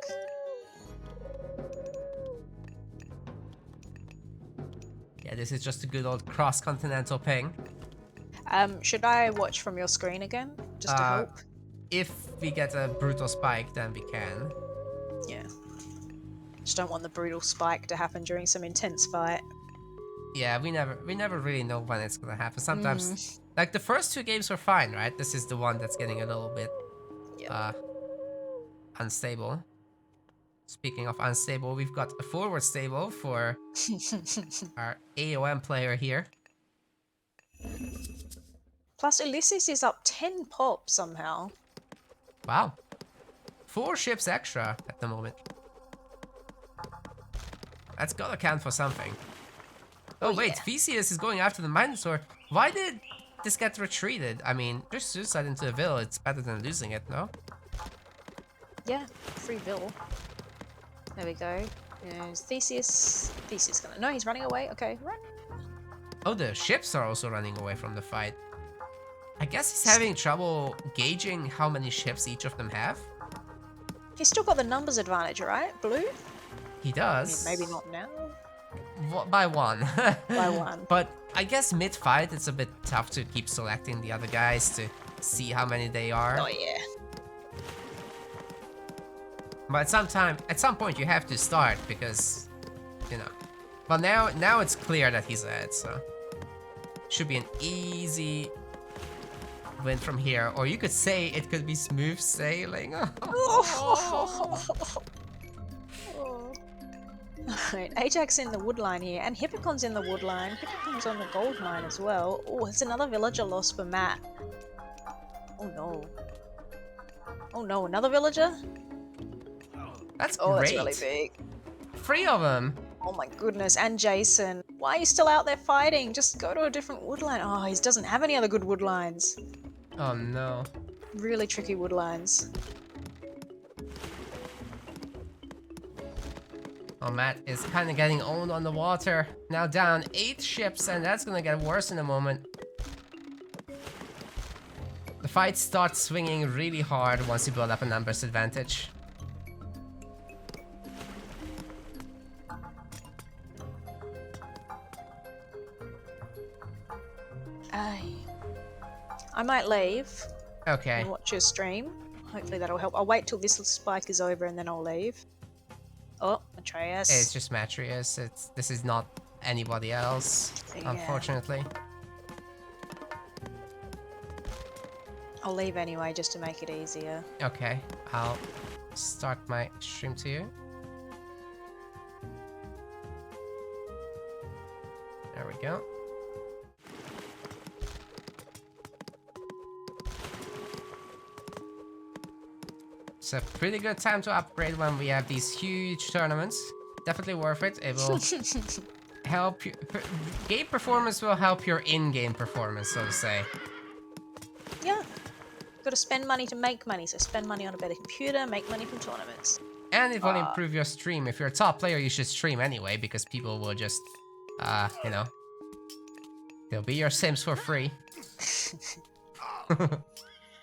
Yeah, this is just a good old cross-continental ping. Should I watch from your screen again? Just to help? If we get a brutal spike, then we can. Yeah. Just don't want the brutal spike to happen during some intense fight. Yeah, we never really know when it's gonna happen. Sometimes, like the first 2 games were fine, right? This is the one that's getting a little bit unstable. Speaking of unstable, we've got a forward stable for our AOM player here. Plus, Ulysses is up 10 pop somehow. Wow. 4 ships extra at the moment. That's gotta count for something. Oh wait, yeah. Theseus is going after the Minotaur. Why did this get retreated? I mean, just suicide into a vill, it's better than losing it, no? Yeah, free vill. There we go. There's Theseus. Theseus gonna... No, he's running away. Okay, run. Oh, the ships are also running away from the fight. I guess he's having trouble gauging how many ships each of them have. He's still got the numbers advantage, right? Blue? He does. Maybe not now. By 1. By 1. But I guess mid-fight it's a bit tough to keep selecting the other guys to see how many they are. Oh yeah. But at some point you have to start because, you know, Well, now it's clear that he's ahead, so should be an easy win from here. Or you could say it could be smooth sailing. Alright, Ajax in the woodline here, and Hippocon's in the woodline. Hippocon's on the gold mine as well. Oh, it's another villager loss for Matt. Oh no. Oh no, another villager? That's Oh, great. that's really big. 3 of them. Oh my goodness, and Jason. Why are you still out there fighting? Just go to a different woodline. Oh, he doesn't have any other good woodlines. Oh no. Really tricky woodlines. Oh, Matt is kind of getting owned on the water. Now down 8 ships, and that's gonna get worse in a moment. The fight starts swinging really hard once you build up a numbers advantage. I might leave Okay. and watch your stream. Hopefully that'll help. I'll wait till this spike is over and then I'll leave. Oh, Matreiuss. It's just Matreiuss. This is not anybody else, Yeah. unfortunately. I'll leave anyway just to make it easier. Okay, I'll start my stream to you. There we go. It's a pretty good time to upgrade when we have these huge tournaments. Definitely worth it. It will help you. Game performance will help your in-game performance, so to say. Yeah. Got to spend money to make money, so spend money on a better computer, make money from tournaments. And it will improve your stream. If you're a top player, you should stream anyway, because people will just, you know, they'll be your sims for free.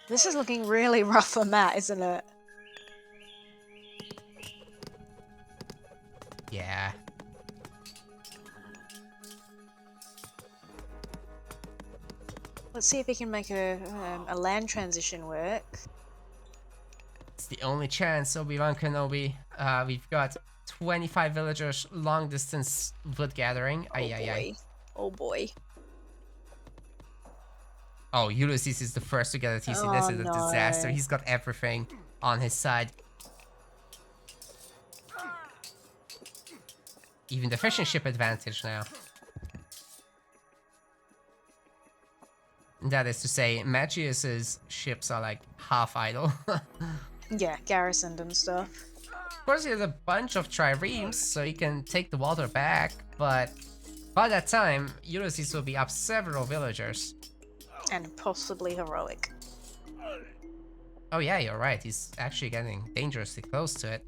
This is looking really rough for Matt, isn't it? Yeah. Let's see if he can make a land transition work. It's the only chance, Obi-Wan Kenobi. We've got 25 villagers, long distance wood gathering. Oh boy. Oh boy. Oh, Ulysses is the first to get a TC. This is a disaster. He's got everything on his side. Even the fishing ship advantage now. That is to say, Matreiuss's ships are like half idle. Yeah, garrisoned and stuff. Of course, he has a bunch of triremes, so he can take the water back, but by that time, Ulysses will be up several villagers. And possibly heroic. Oh yeah, you're right, he's actually getting dangerously close to it.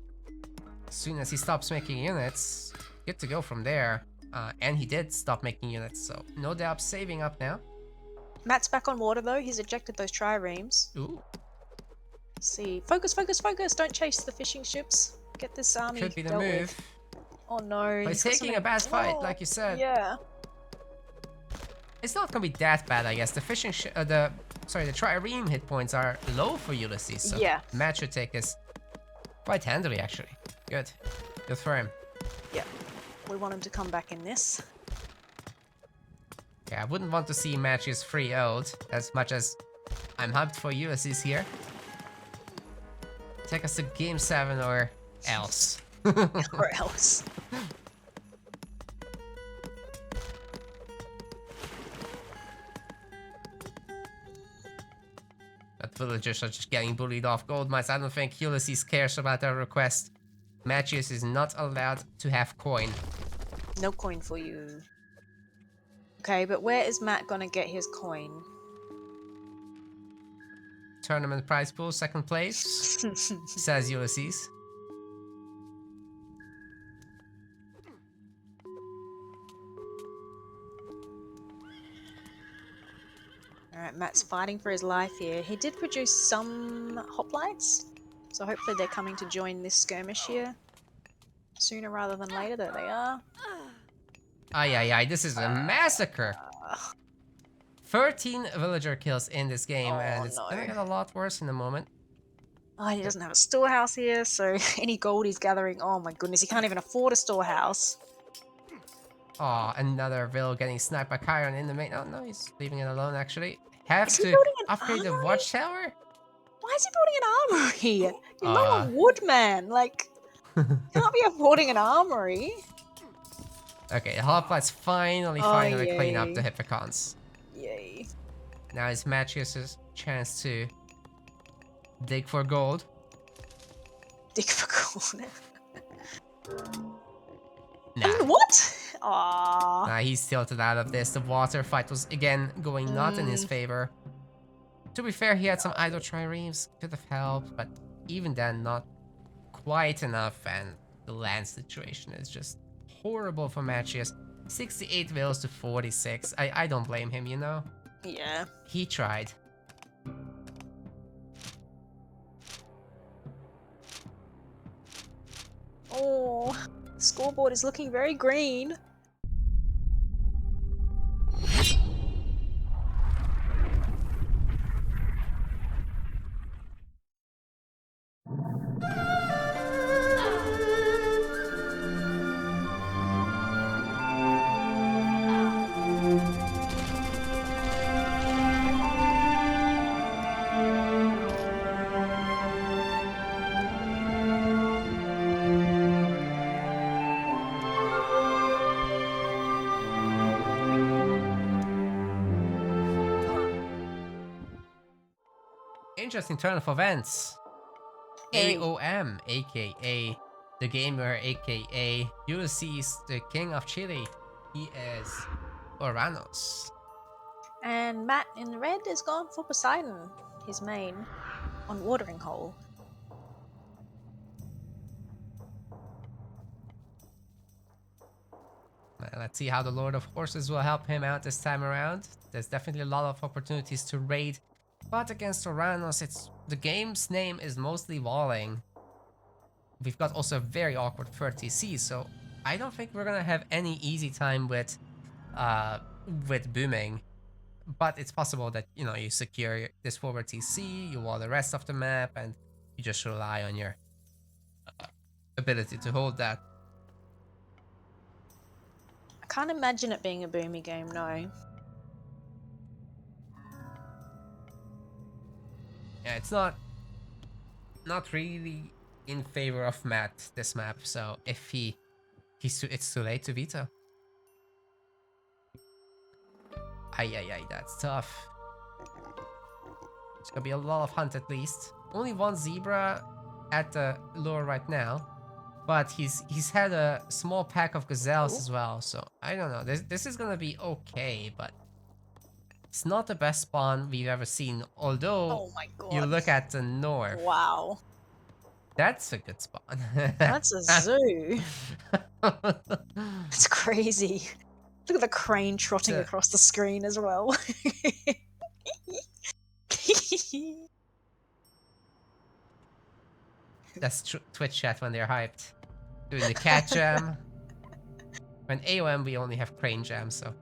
As soon as he stops making units, good to go from there. And he did stop making units, so no doubt saving up now. Matt's back on water though, he's ejected those triremes. Ooh. Let's see. Focus, focus, focus! Don't chase the fishing ships. Get this army Could be the dealt move. with. Oh no. But he's taking a bad fight, like you said. Yeah. It's not gonna be that bad, I guess. The fishing the trireme hit points are low for Ulysses, so yeah. Matt should take this quite handily, actually. Good. Good for him. Yeah. We want him to come back in this. Yeah, I wouldn't want to see Matreiuss 3-0'd as much as I'm hyped for Ulysses here. Take us to game 7 or else. Or else. But villagers are just getting bullied off gold mines. I don't think Ulysses cares about their request. Matreiuss is not allowed to have coin. No coin for you. Okay, but where is Matt gonna get his coin? Tournament prize pool, 2nd place, says Ulysses. Alright, Matt's fighting for his life here. He did produce some hoplites, so hopefully they're coming to join this skirmish here. Sooner rather than later, there they are. Ay, this is a massacre! 13 villager kills in this game, and it's gonna get a lot worse in a moment. Oh, he doesn't have a storehouse here, so any gold he's gathering, oh my goodness, he can't even afford a storehouse. Oh, another Vil getting sniped by Chiron in the main. Oh no, he's leaving it alone actually. Have Is he to building an upgrade the armory? watchtower? Why is he building an armory? You're low Uh, on wood, man. Like, you can't be affording an armory. okay, Hoplites finally Oh, clean up the yay. Hippocons. Yay. Now it's Matreiuss' chance to dig for gold. Dig for gold. Nah. What? Aww. Nah, he's tilted out of this. The water fight was again going not in his favor. To be fair, he had some idle triremes, could have helped, but even then, not quite enough, and the land situation is just horrible for Matreiuss. 68 Vils to 46. I don't blame him, you know? Yeah. He tried. Oh, scoreboard is looking very green. Interesting turn of events. Very. AOM, aka the gamer, aka Ulysses, the king of Chile. He is Oranos. And Matt in red is gone for Poseidon, his main, on watering hole. Let's see how the Lord of Horses will help him out this time around. There's definitely a lot of opportunities to raid, but against Oranos, the game's name is mostly walling. We've got also a very awkward 30C, so I don't think we're gonna have any easy time with booming. But it's possible that, you know, you secure this forward TC, you wall the rest of the map, and you just rely on your ability to hold that. I can't imagine it being a boomy game, no. Yeah, it's not really in favor of Matt, this map, so if it's too late to veto. Ay, that's tough. It's gonna be a lot of hunt at least. Only one zebra at the lure right now, but he's had a small pack of gazelles as well, so I don't know. This is gonna be okay, but it's not the best spawn we've ever seen. Although, Oh my god. you look at the north. Wow. That's a good spawn. That's a zoo. It's crazy. Look at the crane trotting across the screen as well. That's Twitch chat when they're hyped. Doing the cat jam. When AOM we only have crane jam, so.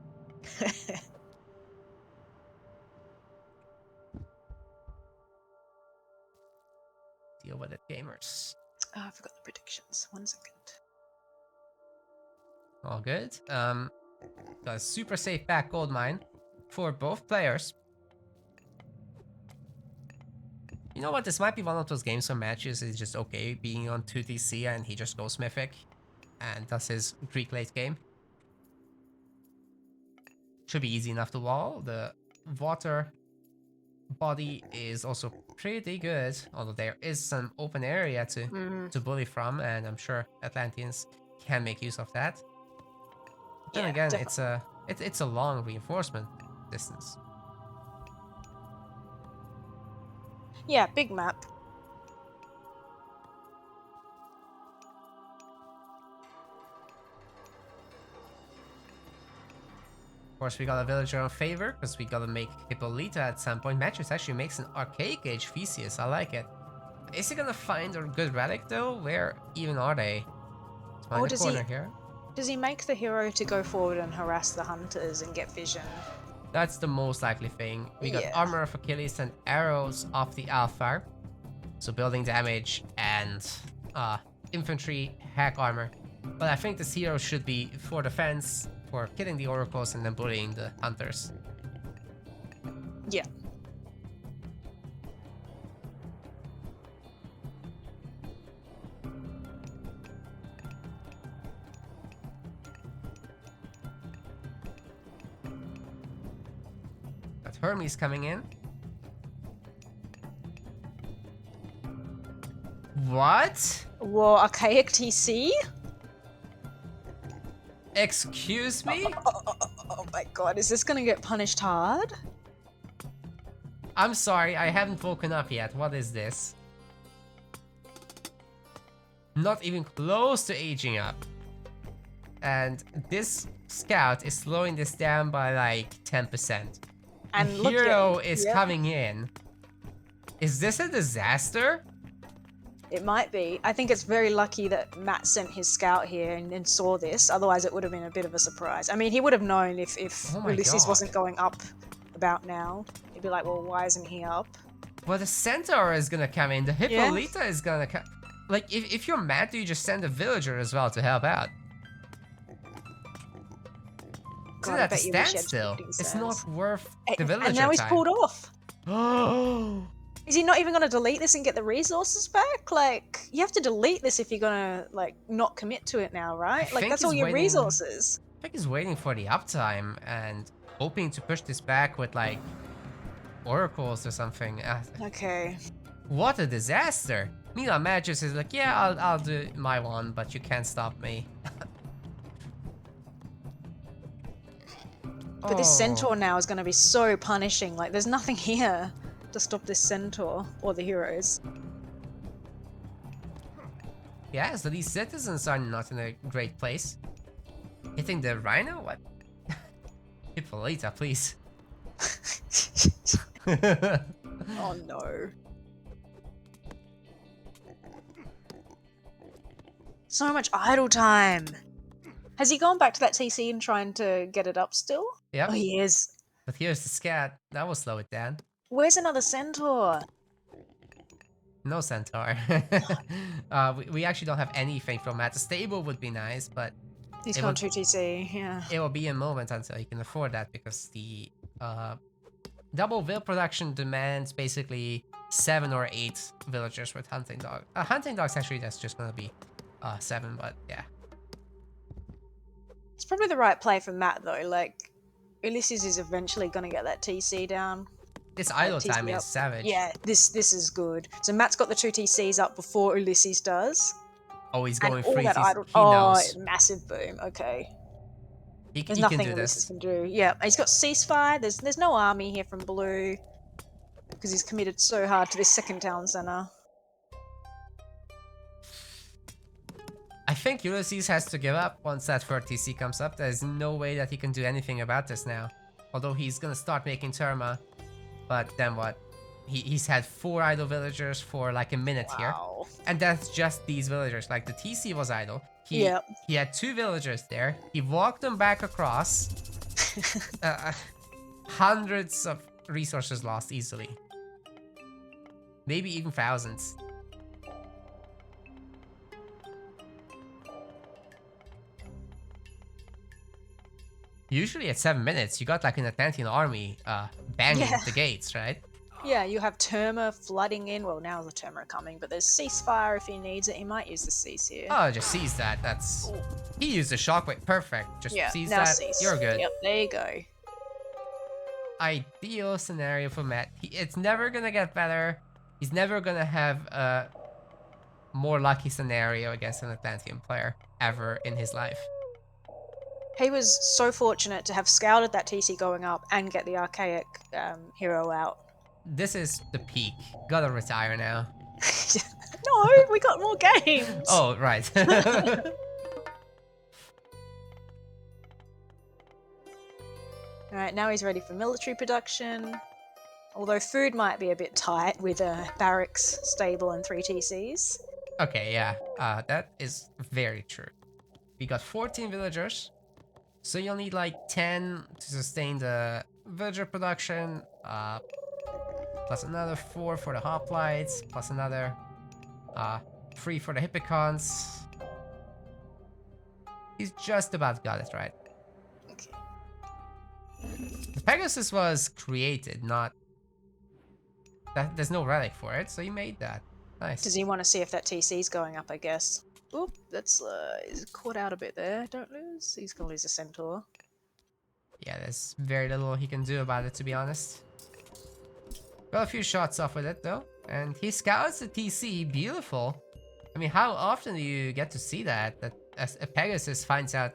Deal with it, gamers. Oh, I forgot the predictions. 1 second. All good. Got a super safe back gold mine for both players. You know what? This might be one of those games where Matreiuss is just okay being on 2TC and he just goes Mythic and does his Greek late game. Should be easy enough to wall. The water body is also pretty good, although there is some open area to bully from, and I'm sure Atlanteans can make use of that. But then again, it's a long reinforcement distance. Yeah, big map. Of course, we got a villager on favor because we gotta make Hippolyta at some point. Matreiuss actually makes an archaic age Theseus. I like it. Is he gonna find a good relic though? Where even are they? It's behind the corner here. Does he make the hero to go forward and harass the hunters and get vision? That's the most likely thing. We got armor of Achilles and arrows of the Alpha. So building damage and infantry hack armor. But I think this hero should be for defense. for killing the oracles and then bullying the hunters. Yeah. But Hermes coming in. What? Whoa, archaic TC? Excuse me? Oh my god, is this gonna get punished hard? I'm sorry, I haven't woken up yet. What is this? Not even close to aging up. And this scout is slowing this down by like 10%. And the look hero at, is yep. coming in. Is this a disaster? It might be. I think it's very lucky that Matt sent his scout here and saw this. Otherwise, it would have been a bit of a surprise. I mean, he would have known if Oh my Ulysses God. wasn't going up about now. He'd be like, well, why isn't he up? Well, the centaur is gonna come in. The Hippolyta is gonna come. Like, if you're mad, do you just send a villager as well to help out? God, Isn't I that a bet you wish you had standstill? 15 It's cents. not worth the villager And now he's time. pulled off. Oh. Is he not even going to delete this and get the resources back? Like, you have to delete this if you're going to, like, not commit to it now, right? Like, think that's all he's your waiting- resources. I think he's waiting for the uptime and hoping to push this back with like oracles or something. Okay. What a disaster! Meanwhile, Matreiuss is like, yeah, I'll do my one, but you can't stop me. But this Oh. centaur now is going to be so punishing. Like, there's nothing here to stop this centaur or the heroes. Yeah, so these citizens are not in a great place. Hitting the rhino? What? Hippolyta, please. Oh no. So much idle time. Has he gone back to that TC and trying to get it up still? Yep. Oh, he is. But here's the scat. That will slow it down. Where's another centaur? No centaur. We actually don't have anything from Matt. The stable would be nice, but He's It gone would- 2TC, yeah. it will be a moment until you can afford that because the double vil production demands basically 7 or 8 villagers with hunting dog. Hunting dogs actually that's just gonna be 7, but yeah. It's probably the right play for Matt though. Like, Ulysses is eventually going to get that TC down. This idle TC time up. is savage. Yeah, this is good. So Matt's got the 2 TCs up before Ulysses does. Oh, he's And going all free. that idle. He knows. Massive boom. Okay. He There's can nothing do Ulysses this. can do. Yeah, he's got ceasefire. There's no army here from Blue because he's committed so hard to this second town center. I think Ulysses has to give up once that third TC comes up. There's no way that he can do anything about this now. Although he's gonna start making Terma. But then what? He's had 4 idle villagers for like a minute here. Wow. And that's just these villagers. Like the TC was idle. Yep. He had 2 villagers there. He walked them back across. Hundreds of resources lost easily. Maybe even thousands. Usually at 7 minutes, you got like an Atlantean army banging Yeah. the gates, right? Yeah, you have Terma flooding in. Well, now the Terma are coming, but there's ceasefire if he needs it. He might use the cease here. Oh, just seize that. That's... He used a shockwave. Perfect. Just yeah, seize now that. cease. You're good. Yep, there you go. Ideal scenario for Matt. It's never gonna get better. He's never gonna have a more lucky scenario against an Atlantean player ever in his life. He was so fortunate to have scouted that TC going up and get the archaic hero out. This is the peak. Gotta retire now. No, we got more games. Oh, right. Alright, now he's ready for military production. Although food might be a bit tight with a barracks, stable, and 3 TCs. Okay, yeah. That is very true. We got 14 villagers. So you'll need like 10 to sustain the villager production. Plus another 4 for the hoplites. Plus another 3 for the hippicons. He's just about got it right. Pegasus was created, not... There's no relic for it, so he made that. Nice. Does he want to see if that TC's going up, I guess? Oop, that's he's caught out a bit there. Don't lose. He's gonna lose a centaur. Yeah, there's very little he can do about it, to be honest. Got a few shots off with it, though. And he scouts the TC. Beautiful. I mean, how often do you get to see that? That a Pegasus finds out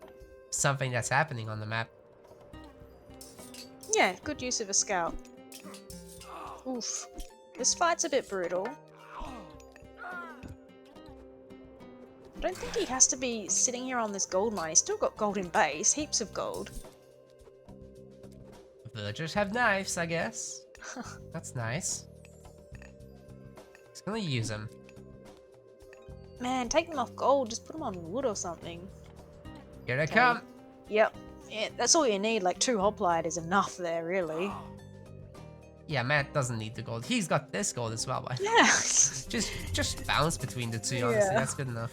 something that's happening on the map. Yeah, good use of a scout. Oof. This fight's a bit brutal. I don't think he has to be sitting here on this gold mine. He's still got gold in base, heaps of gold. Villagers have knives, I guess. That's nice. He's gonna use them. Man, take them off gold, just put them on wood or something. Here they come. Yep. Yeah, that's all you need, like 2 hoplite is enough there, really. Yeah, Matt doesn't need the gold. He's got this gold as well, but Yeah. just bounce between the two, honestly. Yeah. That's good enough.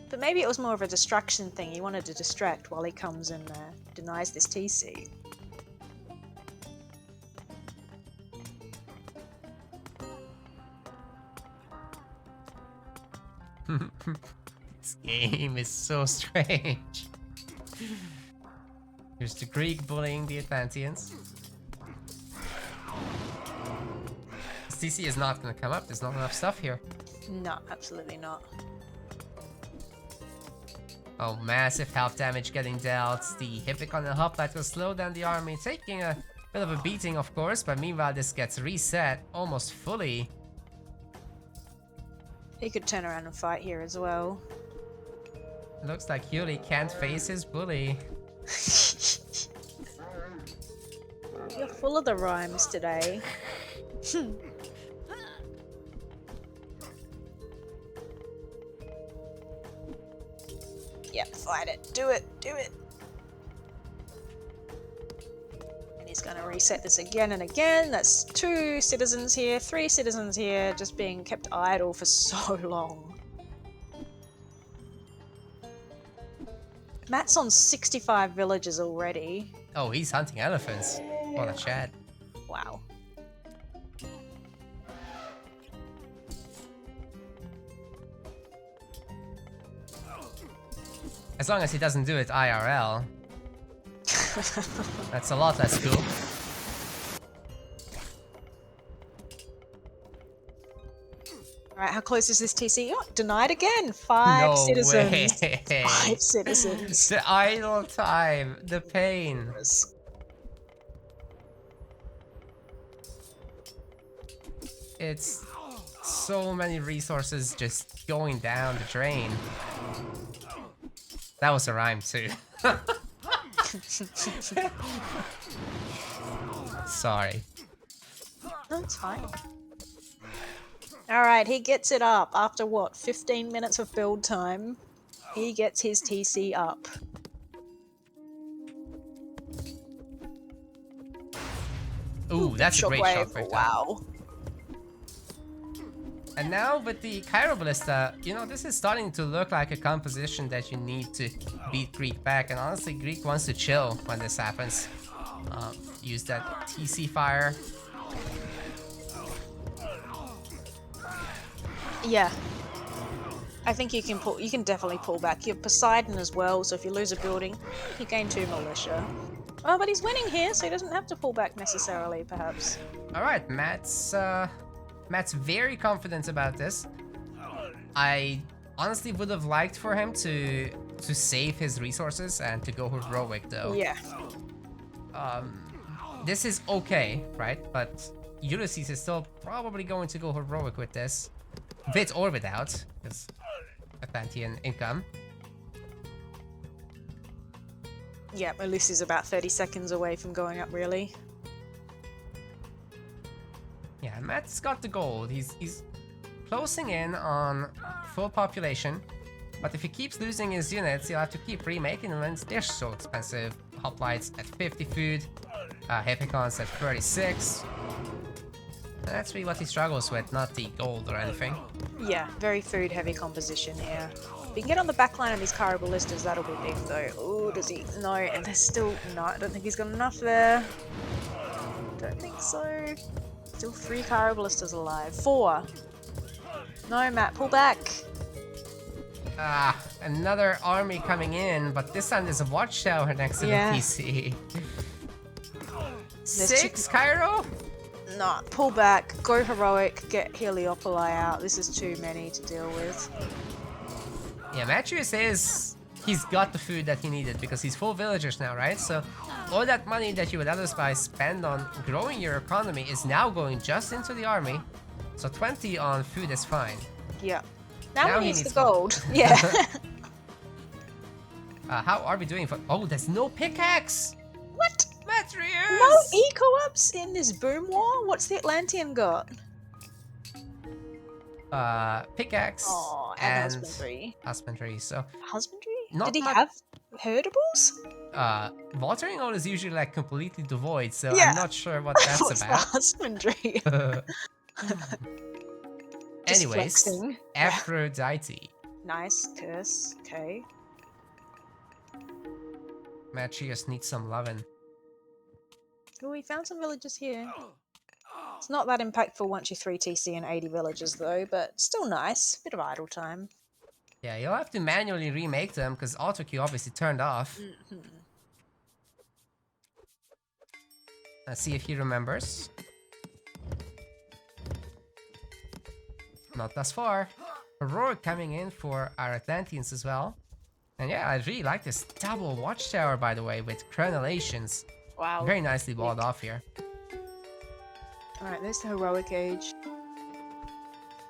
But maybe it was more of a distraction thing. He wanted to distract while he comes and denies this TC. This game is so strange. Here's the Greek bullying the Atlanteans. CC is not gonna come up. There's not enough stuff here. No, absolutely not. Oh, massive health damage getting dealt. The Hippic on the hoplite will slow down the army, taking a bit of a beating, of course, but meanwhile this gets reset almost fully. He could turn around and fight here as well. Looks like Yuli can't face his bully. You're full of the rhymes today. Yep, fight it. Do it. Do it. And he's going to reset this again and again. That's 2 citizens here, 3 citizens here, just being kept idle for so long. Matt's on 65 villages already. Oh, he's hunting elephants. What a chat. Wow. As long as he doesn't do it IRL. That's a lot less cool. Alright, how close is this TC? Oh, denied again! 5 No citizens. way. 5 citizens. The idle time, the pain. It's so many resources just going down the drain. That was a rhyme too. Sorry. That's fine. Alright, he gets it up after what, 15 minutes of build time. He gets his TC up. Ooh, that's a great shot right there. Wow. And now with the Cairo Ballista, you know, this is starting to look like a composition that you need to beat Greek back. And honestly, Greek wants to chill when this happens. Use that TC fire. Yeah. I think you can definitely pull back. You're Poseidon as well, so if you lose a building, you gain 2 militia. Oh, but he's winning here, so he doesn't have to pull back necessarily, perhaps. Alright, Matt's very confident about this. I honestly would have liked for him to save his resources and to go heroic though. Yeah. This is okay, right? But Ulysses is still probably going to go heroic with this. With or without, because Atlantean income. Yeah, Ulysses is about 30 seconds away from going up, really. Yeah, Matt's got the gold. He's closing in on full population. But if he keeps losing his units, he'll have to keep remaking them, and they're so expensive. Hoplites at 50 food, Hepicons at 36. That's really what he struggles with, not the gold or anything. Yeah, very food heavy composition here. If we can get on the back line of these Cara Ballistas, that'll be big though. Oh, does he? No, and there's still... No, I don't think he's got enough there. Don't think so. Still 3 Cara Ballistas alive. 4. No, Matt, pull back. Ah, another army coming in, but this time there's a watchtower next to the PC. 6, Cairo? No, pull back, go heroic, get Heliopoli out. This is too many to deal with. Yeah, Matreiuss is... He's got the food that he needed because he's full villagers now, right? So all that money that you would otherwise spend on growing your economy is now going just into the army. So 20 on food is fine. Yeah. Now he needs the gold. Yeah. How are we doing for... Oh, there's no pickaxe! What? Matreiuss! No eco-ups in this boom war? What's the Atlantean got? Pickaxe and husbandry. Husbandry, so... Husbandry? Not Did he have herdables? Watering hole is usually like completely devoid, so Yeah. I'm not sure what that's What's about. the husbandry? Anyways, flexing. Aphrodite. Nice, curse, okay. Matreiuss needs some lovin'. Oh, we found some villages here. It's not that impactful once you're 3 TC and 80 villages though, but still nice. Bit of idle time. Yeah, you'll have to manually remake them because autoqueue obviously turned off. Let's see if he remembers. Not thus far. Heroic coming in for our Atlanteans as well. And yeah, I really like this double watchtower, by the way, with crenellations. Wow. Very nicely walled off here. Alright, there's the heroic age.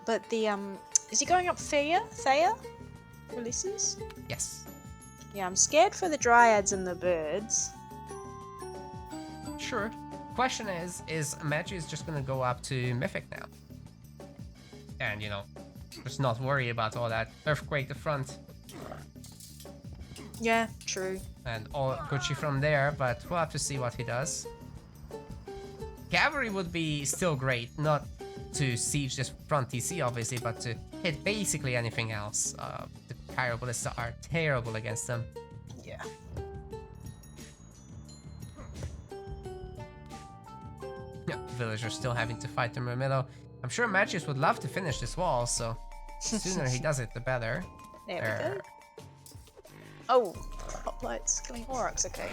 But the, is he going up Thea? Ulysses? Yes. Yeah, I'm scared for the dryads and the birds. Sure. Question is Matreiuss just gonna go up to Mythic now? And, you know, just not worry about all that earthquake the front. Yeah, true. And all Gucci from there, but we'll have to see what he does. Cavalry would be still great, not to siege this front TC obviously, but to hit basically anything else. The Cairo Ballista are terrible against them. Yeah. Yeah, villagers still having to fight the Murmillo. I'm sure Matreiuss would love to finish this wall, so the sooner he does it, the better. There we go. Oh, hoplites killing Aurochs, okay.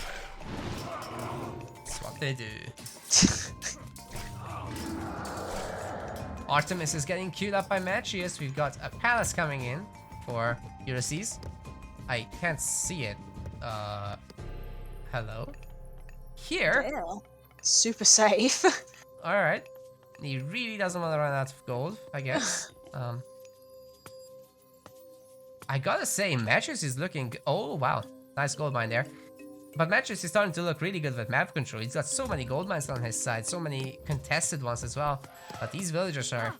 That's what they do. Artemis is getting queued up by Matreiuss. We've got a palace coming in for Ulysses. I can't see it. Hello? Here? Yeah. Super safe. Alright. He really doesn't want to run out of gold, I guess. I gotta say, Matreiuss is looking... Oh, wow. Nice gold mine there. But Matreiuss is starting to look really good with map control. He's got so many gold mines on his side, so many contested ones as well. But these villagers are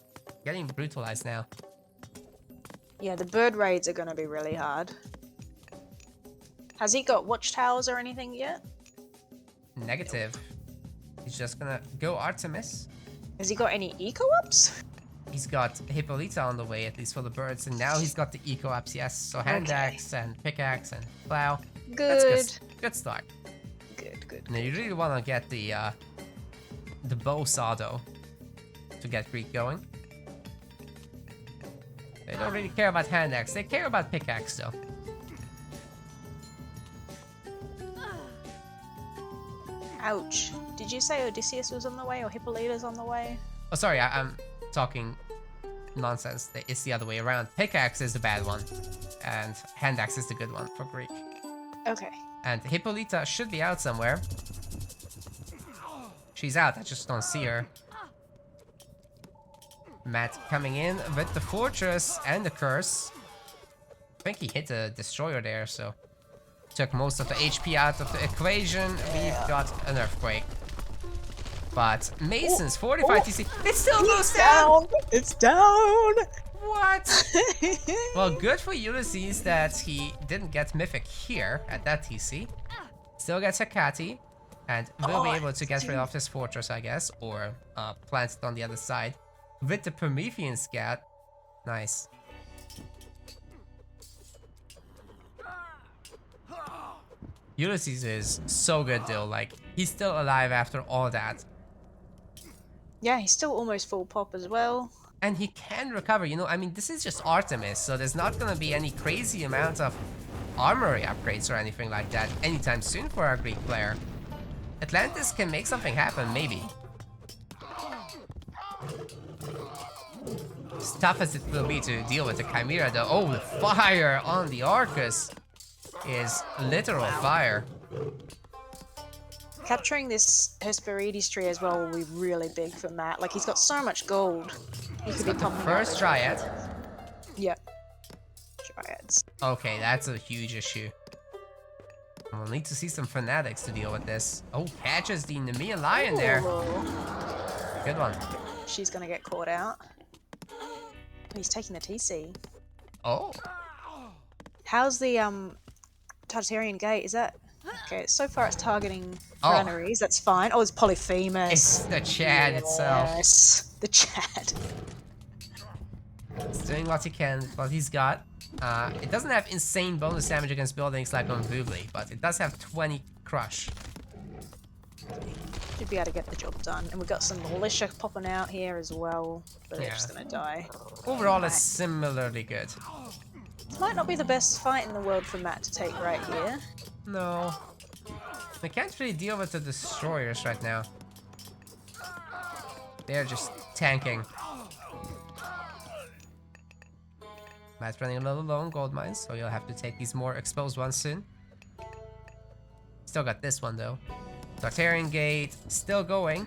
getting brutalized now. Yeah, the bird raids are gonna be really hard. Has he got watchtowers or anything yet? Negative. He's just gonna go Artemis. Has he got any eco-ups? He's got Hippolyta on the way, at least for the birds, and now he's got the eco-ups, yes. So hand axe and pickaxe and plow. Good. That's good. Good start. Good. Now you really want to get the bow saw though to get Greek going. They don't really care about hand axe. They care about pickaxe though. Ouch. Did you say Odysseus was on the way or Hippolyta's on the way? Oh, sorry, I'm talking nonsense. It's the other way around. Pickaxe is the bad one, and hand axe is the good one for Greek. Okay. And Hippolyta should be out somewhere. She's out, I just don't see her. Matt coming in with the fortress and the curse. I think he hit the destroyer there, so took most of the HP out of the equation. We've got an earthquake. But Mason's 45 TC. It still goes down! It's down! What? Well, good for Ulysses that he didn't get Mythic here at that TC. Still gets Hecate, and will be able to get rid of this fortress, I guess, or plant it on the other side. With the Promethean scat. Nice. Ulysses is so good though, like, he's still alive after all that. Yeah, he's still almost full pop as well. And he can recover, you know, I mean, this is just Artemis, so there's not gonna be any crazy amount of armory upgrades or anything like that anytime soon for our Greek player. Atlantis can make something happen, maybe. As tough as it will be to deal with the Chimera though. Oh, the fire on the Arcus is literal fire. Capturing this Hesperides tree as well will be really big for Matt. Like, he's got so much gold. He could be pumping First out. Dryad. Yep. Dryads. Okay, that's a huge issue. We'll need to see some fanatics to deal with this. Oh, catches the Nemean Lion there. Ooh. Good one. She's gonna get caught out. He's taking the TC. Oh. How's the Tartarian gate? Is that okay? So far it's targeting Oh. granaries. That's fine. Oh, it's Polyphemus. It's the Chad itself. Yes, the Chad. He's doing what he can with what he's got. It doesn't have insane bonus damage against buildings like on Vubli, but it does have 20 crush. Should be able to get the job done. And we've got some militia popping out here as well, but they're Yeah. just gonna die. Overall, it's Right. similarly good. This might not be the best fight in the world for Matt to take right here. No. I can't really deal with the destroyers right now. They're just tanking. Matt's running a little low on gold mines, so you'll have to take these more exposed ones soon. Still got this one though. Tartarian gate, still going.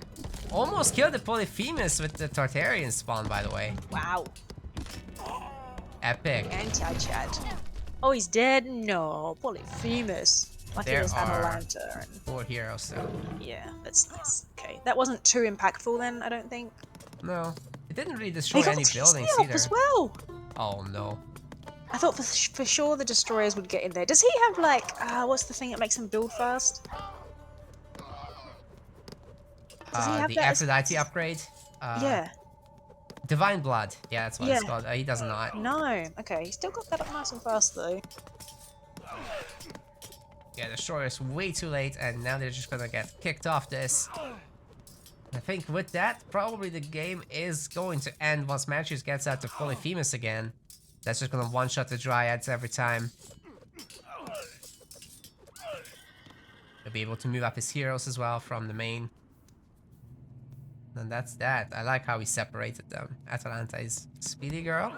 Almost killed the Polyphemus with the Tartarian spawn, by the way. Wow. Epic. Anti-Chad. Oh, he's dead? No. Polyphemus. Lucky There there's are Atalanta. And 4 heroes though. yeah, that's nice. Okay. That wasn't too impactful then, I don't think. No, it didn't really destroy He got any the buildings TC up either. as well. Oh no. I thought for sure the destroyers would get in there. Does he have like, what's the thing that makes him build fast? Does he have The that as- Aphrodite upgrade. Yeah. Divine Blood. Yeah, that's what it's Yeah. called. He does not. No. Okay, he's still got that up nice and fast though. Yeah, Destroyer's way too late, and now they're just gonna get kicked off this. I think with that, probably the game is going to end once Matreiuss gets out to Polyphemus again. That's just gonna one-shot the Dryads every time. He'll be able to move up his heroes as well from the main. And that's that. I like how he separated them. Atalanta is speedy girl.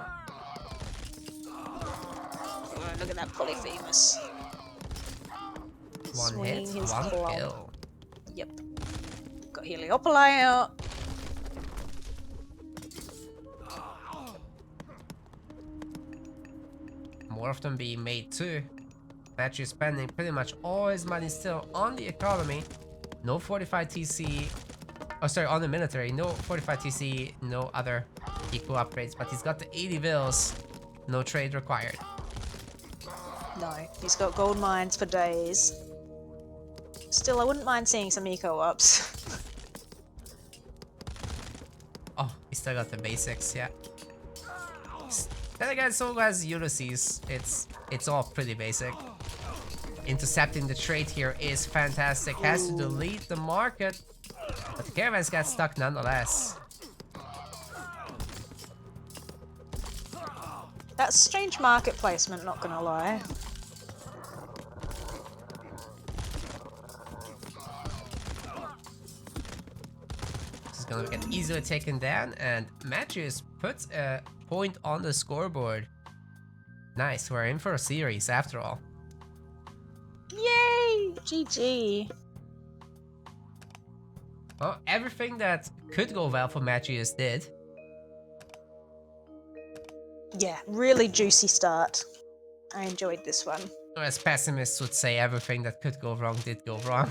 Oh, look at that Polyphemus. One Swinging hit, his one claw. kill. Yep. Got Heliopoli out. More of them being made too. Matreiuss spending pretty much all his money still on the economy. No 45 TC. Oh, sorry, on the military. No 45 TC, no other equal upgrades. But he's got the 80 vills. No trade required. No, he's got gold mines for days. Still, I wouldn't mind seeing some eco ups. Oh, he still got the basics, yeah. Then again, so has Ulysses. It's all pretty basic. Intercepting the trade here is fantastic. Has to delete the market, but the caravans got stuck nonetheless. That's strange market placement, not gonna lie. This is gonna get easily taken down, and Matreiuss puts a point on the scoreboard. Nice, we're in for a series after all. Yay! GG. Well, everything that could go well for Matreiuss did. Yeah, really juicy start. I enjoyed this one. Or as pessimists would say, everything that could go wrong did go wrong.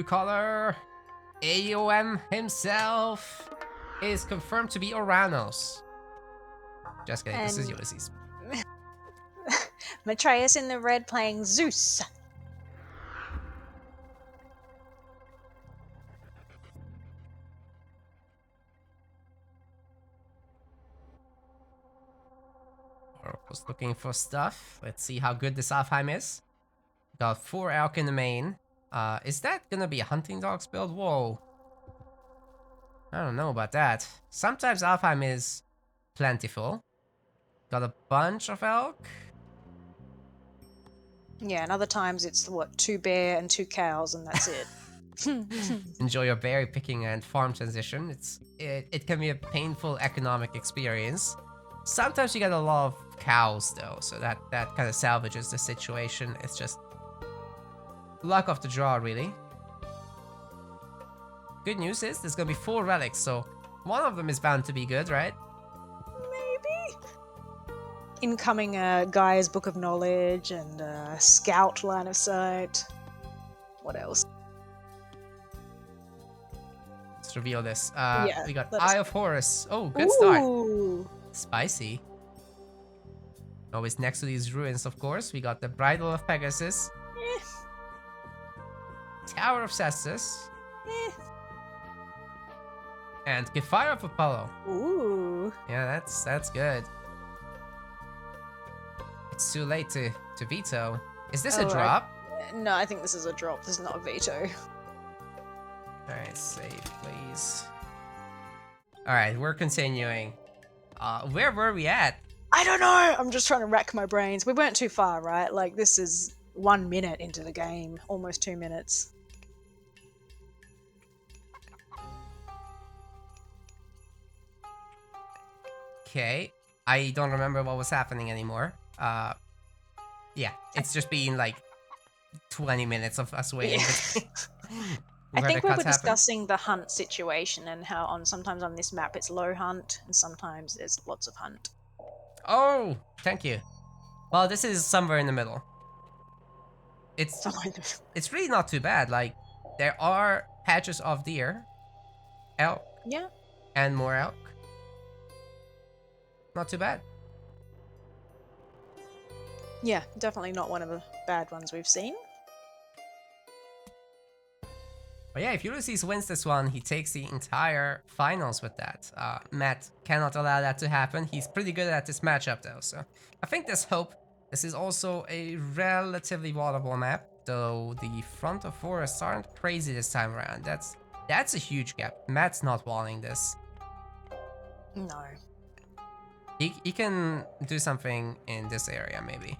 blue color. AOM himself is confirmed to be Oranos. Just kidding, this is And- Ulysses. Matreiuss in the red playing Zeus. Oracle's looking for stuff. Let's see how good this Alfheim is. Got 4 elk in the main. Is that gonna be a hunting dogs build? Whoa. I don't know about that. Sometimes Alfheim is plentiful. Got a bunch of elk. Yeah, and other times it's what, 2 bear and 2 cows, and that's it. Enjoy your berry picking and farm transition. It can be a painful economic experience. Sometimes you get a lot of cows though, so that kind of salvages the situation. It's just luck of the draw, really. Good news is there's gonna be 4 relics, so one of them is bound to be good, right? Maybe. Incoming Gaia's Book of Knowledge and Scout Line of Sight. What else? Let's reveal this. Yeah, We got let us Eye of Horus. Oh, good start. Ooh. Spicy. Always next to these ruins, of course. We got the Bridle of Pegasus. Eh, Tower of Cestus. eh. And Fire of Apollo. Ooh. Yeah, that's good. It's too late to veto. Is this a Oh, drop? No, I think this is a drop. This is not a veto. Alright, save, please. Alright, we're continuing. Where were we at? I don't know. I'm just trying to rack my brains. We weren't too far, right? Like, this is 1 minute into the game. Almost 2 minutes. Okay. I don't remember what was happening anymore. Yeah, it's just been like 20 minutes of us waiting. I think we were cuts happen. discussing the hunt situation and how sometimes on this map it's low hunt and sometimes there's lots of hunt. Oh, thank you. Well, this is somewhere in the middle. It's it's really not too bad. Like, there are patches of deer, elk, Yeah. and more elk. Not too bad. Yeah, definitely not one of the bad ones we've seen. But yeah, if Ulysses wins this one, he takes the entire finals with that. Matt cannot allow that to happen. He's pretty good at this matchup though, so I think there's hope. This is also a relatively wallable map, though the front of forests aren't crazy this time around. That's a huge gap. Matt's not walling this. No. He can do something in this area, maybe.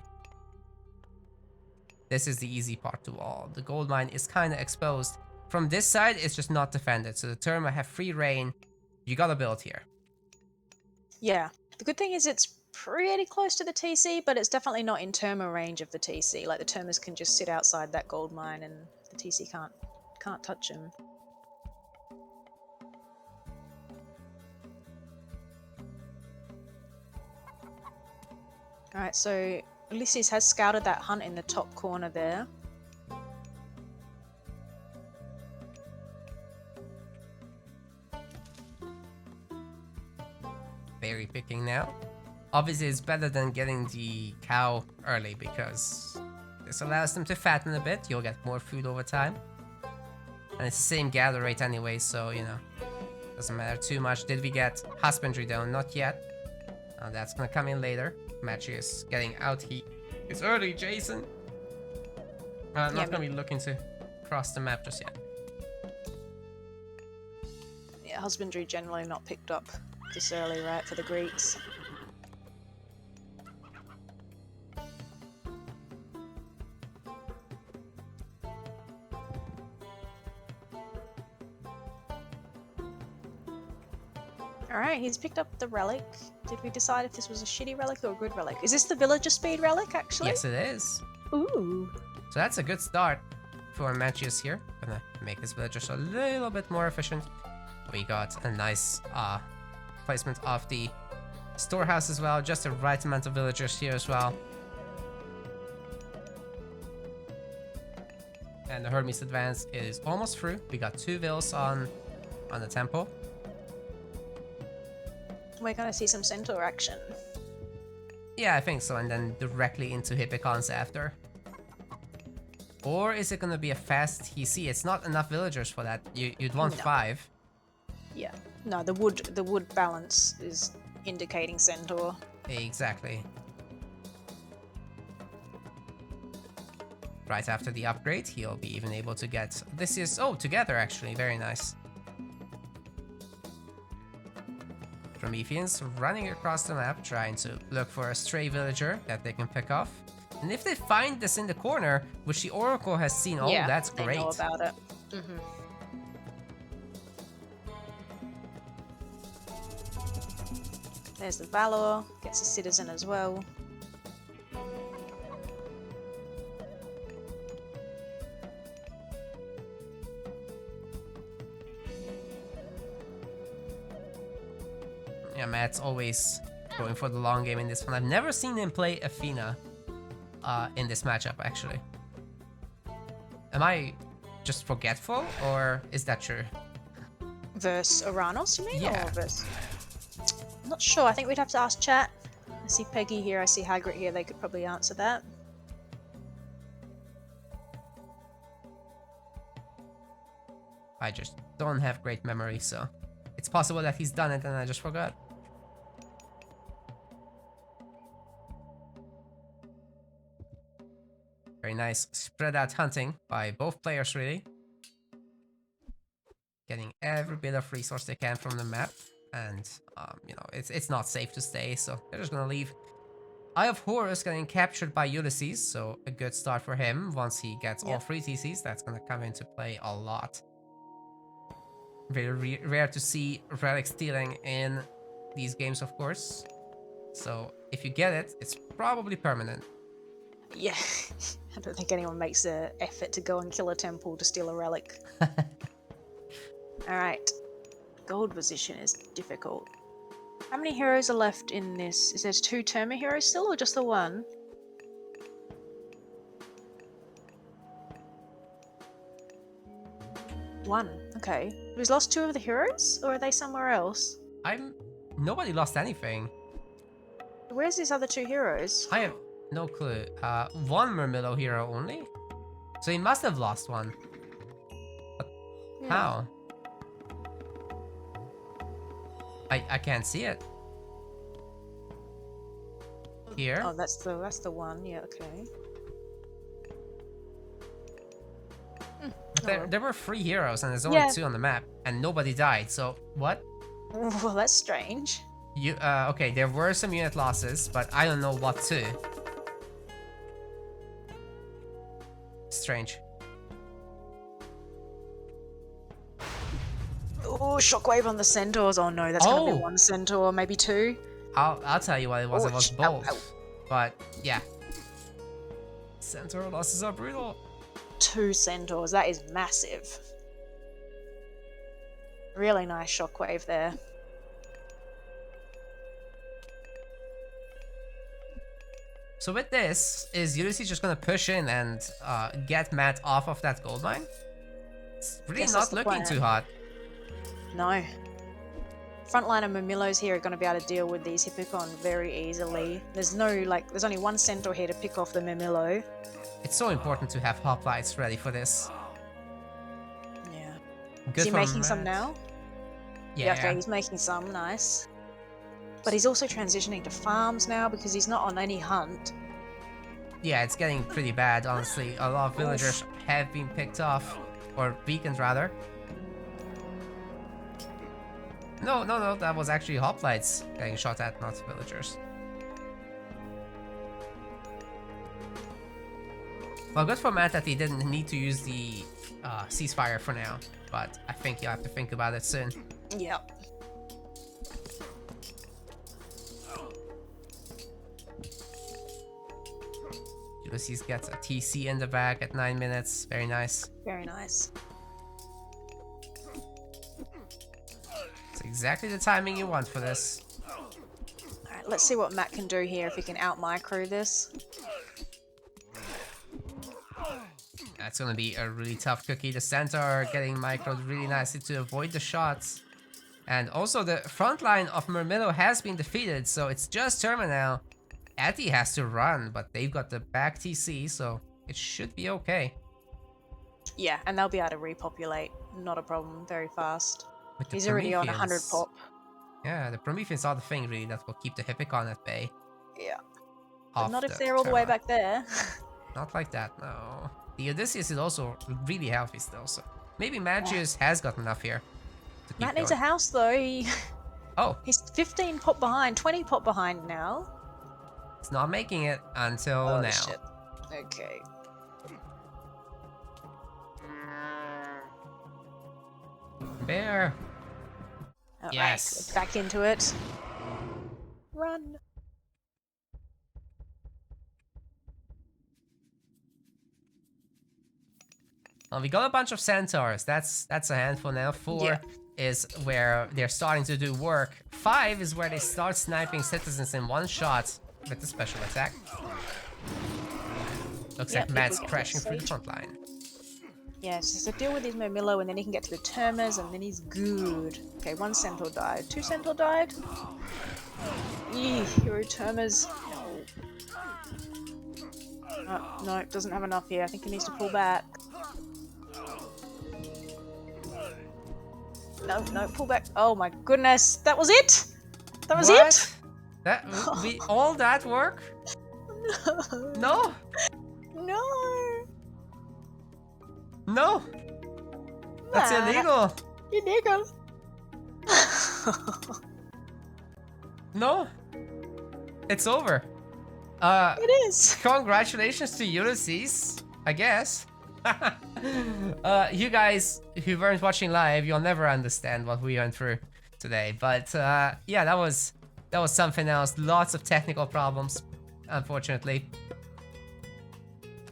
This is the easy part to wall. The gold mine is kind of exposed. From this side, it's just not defended. So the turn might have free reign. You gotta build here. Yeah. The good thing is it's pretty close to the TC, but it's definitely not in Terma range of the TC. Like, the Termas can just sit outside that gold mine and the TC can't touch him. Alright, so Ulysses has scouted that hunt in the top corner there. Berry picking now. Obviously, it's better than getting the cow early because this allows them to fatten a bit. You'll get more food over time. And it's the same gather rate anyway, so, you know, doesn't matter too much. Did we get husbandry though? Not yet. That's gonna come in later. Matreiuss getting out. It's early, Jason. Not gonna be looking to cross the map just yet. Yeah, husbandry generally not picked up this early, right, for the Greeks. Alright, he's picked up the relic. Did we decide if this was a shitty relic or a good relic? Is this the villager speed relic, actually? Yes, it is. Ooh. So that's a good start for Matreiuss here. Gonna make this villager just a little bit more efficient. We got a nice placement of the storehouse as well. Just the right amount of villagers here as well. And the Hermes advance is almost through. We got 2 vills on the temple. We're going to see some centaur action. Yeah, I think so, and then directly into Hippicons after. Or is it gonna be a fast TC? It's not enough villagers for that. You'd want 5. Yeah. No, the wood balance is indicating centaur. Exactly. Right after the upgrade, he'll be even able to get... This is... Oh, together actually. Very nice. Prometheans running across the map, trying to look for a stray villager that they can pick off. And if they find this in the corner, which the Oracle has seen, oh, yeah, that's great. They know about it. There's the Valor, gets a citizen as well. Yeah, Matt's always going for the long game in this one. I've never seen him play Athena in this matchup, actually. Am I just forgetful, or is that true? Versus Uranus, you mean? Yeah. Or versus... I'm not sure. I think we'd have to ask chat. I see Peggy here, I see Hagrid here. They could probably answer that. I just don't have great memory, so it's possible that he's done it and I just forgot. Very nice spread out hunting by both players, really. Getting every bit of resource they can from the map, and you know, it's not safe to stay, so they're just gonna leave. Eye of Horus getting captured by Ulysses, so a good start for him. Once he gets all 3 TCs, that's gonna come into play a lot. Very rare to see relic stealing in these games, of course. So if you get it, it's probably permanent. Yeah, I don't think anyone makes an effort to go and kill a temple to steal a relic. Alright, gold position is difficult. How many heroes are left in this? Is there 2 Terma heroes still, or just the 1? One, okay. We've lost 2 of the heroes, or are they somewhere else? Nobody lost anything. Where's these other 2 heroes? I have no clue. 1 Murmillo hero only? So he must have lost one. But how? I can't see it. Here? Oh, that's the one. Yeah, okay. There were 3 heroes and there's only 2 on the map, and nobody died. So what? Well, that's strange. Okay, there were some unit losses, but I don't know what to. Strange. Oh, shockwave on the centaurs. Oh no, that's gonna be 1 centaur, maybe 2. I'll tell you what it was. It was both. Ow. But yeah, centaur losses are brutal. 2 centaurs. That is massive. Really nice shockwave there. So with this, is Ulysses just gonna push in and get Matt off of that gold mine? It's really not looking too hot. No. Frontline and Murmillos here are going to be able to deal with these Hippicon very easily. There's only 1 centaur here to pick off the Murmillo. It's so important to have hoplites ready for this. Yeah. Good. Is he making some now? Yeah. Okay, he's making some, nice. But he's also transitioning to farms now because he's not on any hunt. Yeah, it's getting pretty bad, honestly. A lot of villagers have been picked off, or beacons rather. No, that was actually hoplites getting shot at, not villagers. Well, good for Matt that he didn't need to use the ceasefire for now, but I think you'll have to think about it soon. Yep. Ulysses gets a TC in the back at 9 minutes. Very nice. Very nice. It's exactly the timing you want for this. Alright, let's see what Matt can do here if he can out-micro this. That's gonna be a really tough cookie. The Centaur getting microed really nicely to avoid the shots. And also the front line of Murmillo has been defeated, so it's just Terma now. Atty has to run, but they've got the back TC, so it should be okay. Yeah, and they'll be able to repopulate. Not a problem, very fast. With the He's already on 100 Prometheans. pop. Yeah, the Prometheans are the thing really that will keep the Hippicon at bay. Yeah. But Off not if the they're all the way Terra. back there. Not like that, no. The Odysseus is also really healthy still, so maybe Matreiuss has got enough here to keep Matt needs a going. house though. Oh, He's 15 pop behind, 20 pop behind now. it's not making it until Oh, now. shit. Okay. Bear. Alright, Yes. back into it. Run. Well, we got a bunch of Centaurs. That's a handful now. 4 Yeah. is where they're starting to do work. 5 is where they start sniping citizens in one shot with the special attack. Looks Yep, like if Matt's we get crashing the through the sage. front line. Yeah, so deal with his Murmillo and then he can get to the Termas and then he's good. Okay, 1 Centaur died. 2 Centaur died? Eee, hero Termas. No, doesn't have enough here. I think he needs to pull back. No, pull back. Oh my goodness, that was it? That was What? it? That all that work? No. No, No. no. That's Nah. illegal. Illegal. No. It's over. It is. Congratulations to Ulysses, I guess. You guys who weren't watching live, you'll never understand what we went through today. But yeah, that was something else. Lots of technical problems, unfortunately.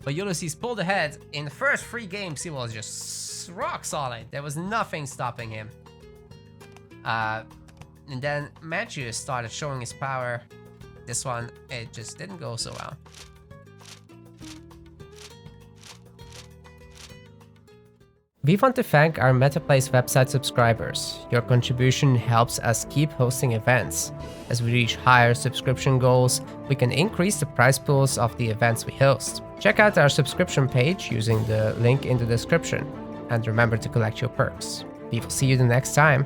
But Ulysses pulled ahead. In the first 3 games, he was just rock solid. There was nothing stopping him. And then Matreiuss started showing his power. This one, it just didn't go so well. We want to thank our MetaPlace website subscribers. Your contribution helps us keep hosting events. As we reach higher subscription goals, we can increase the prize pools of the events we host. Check out our subscription page using the link in the description. And remember to collect your perks. We will see you the next time.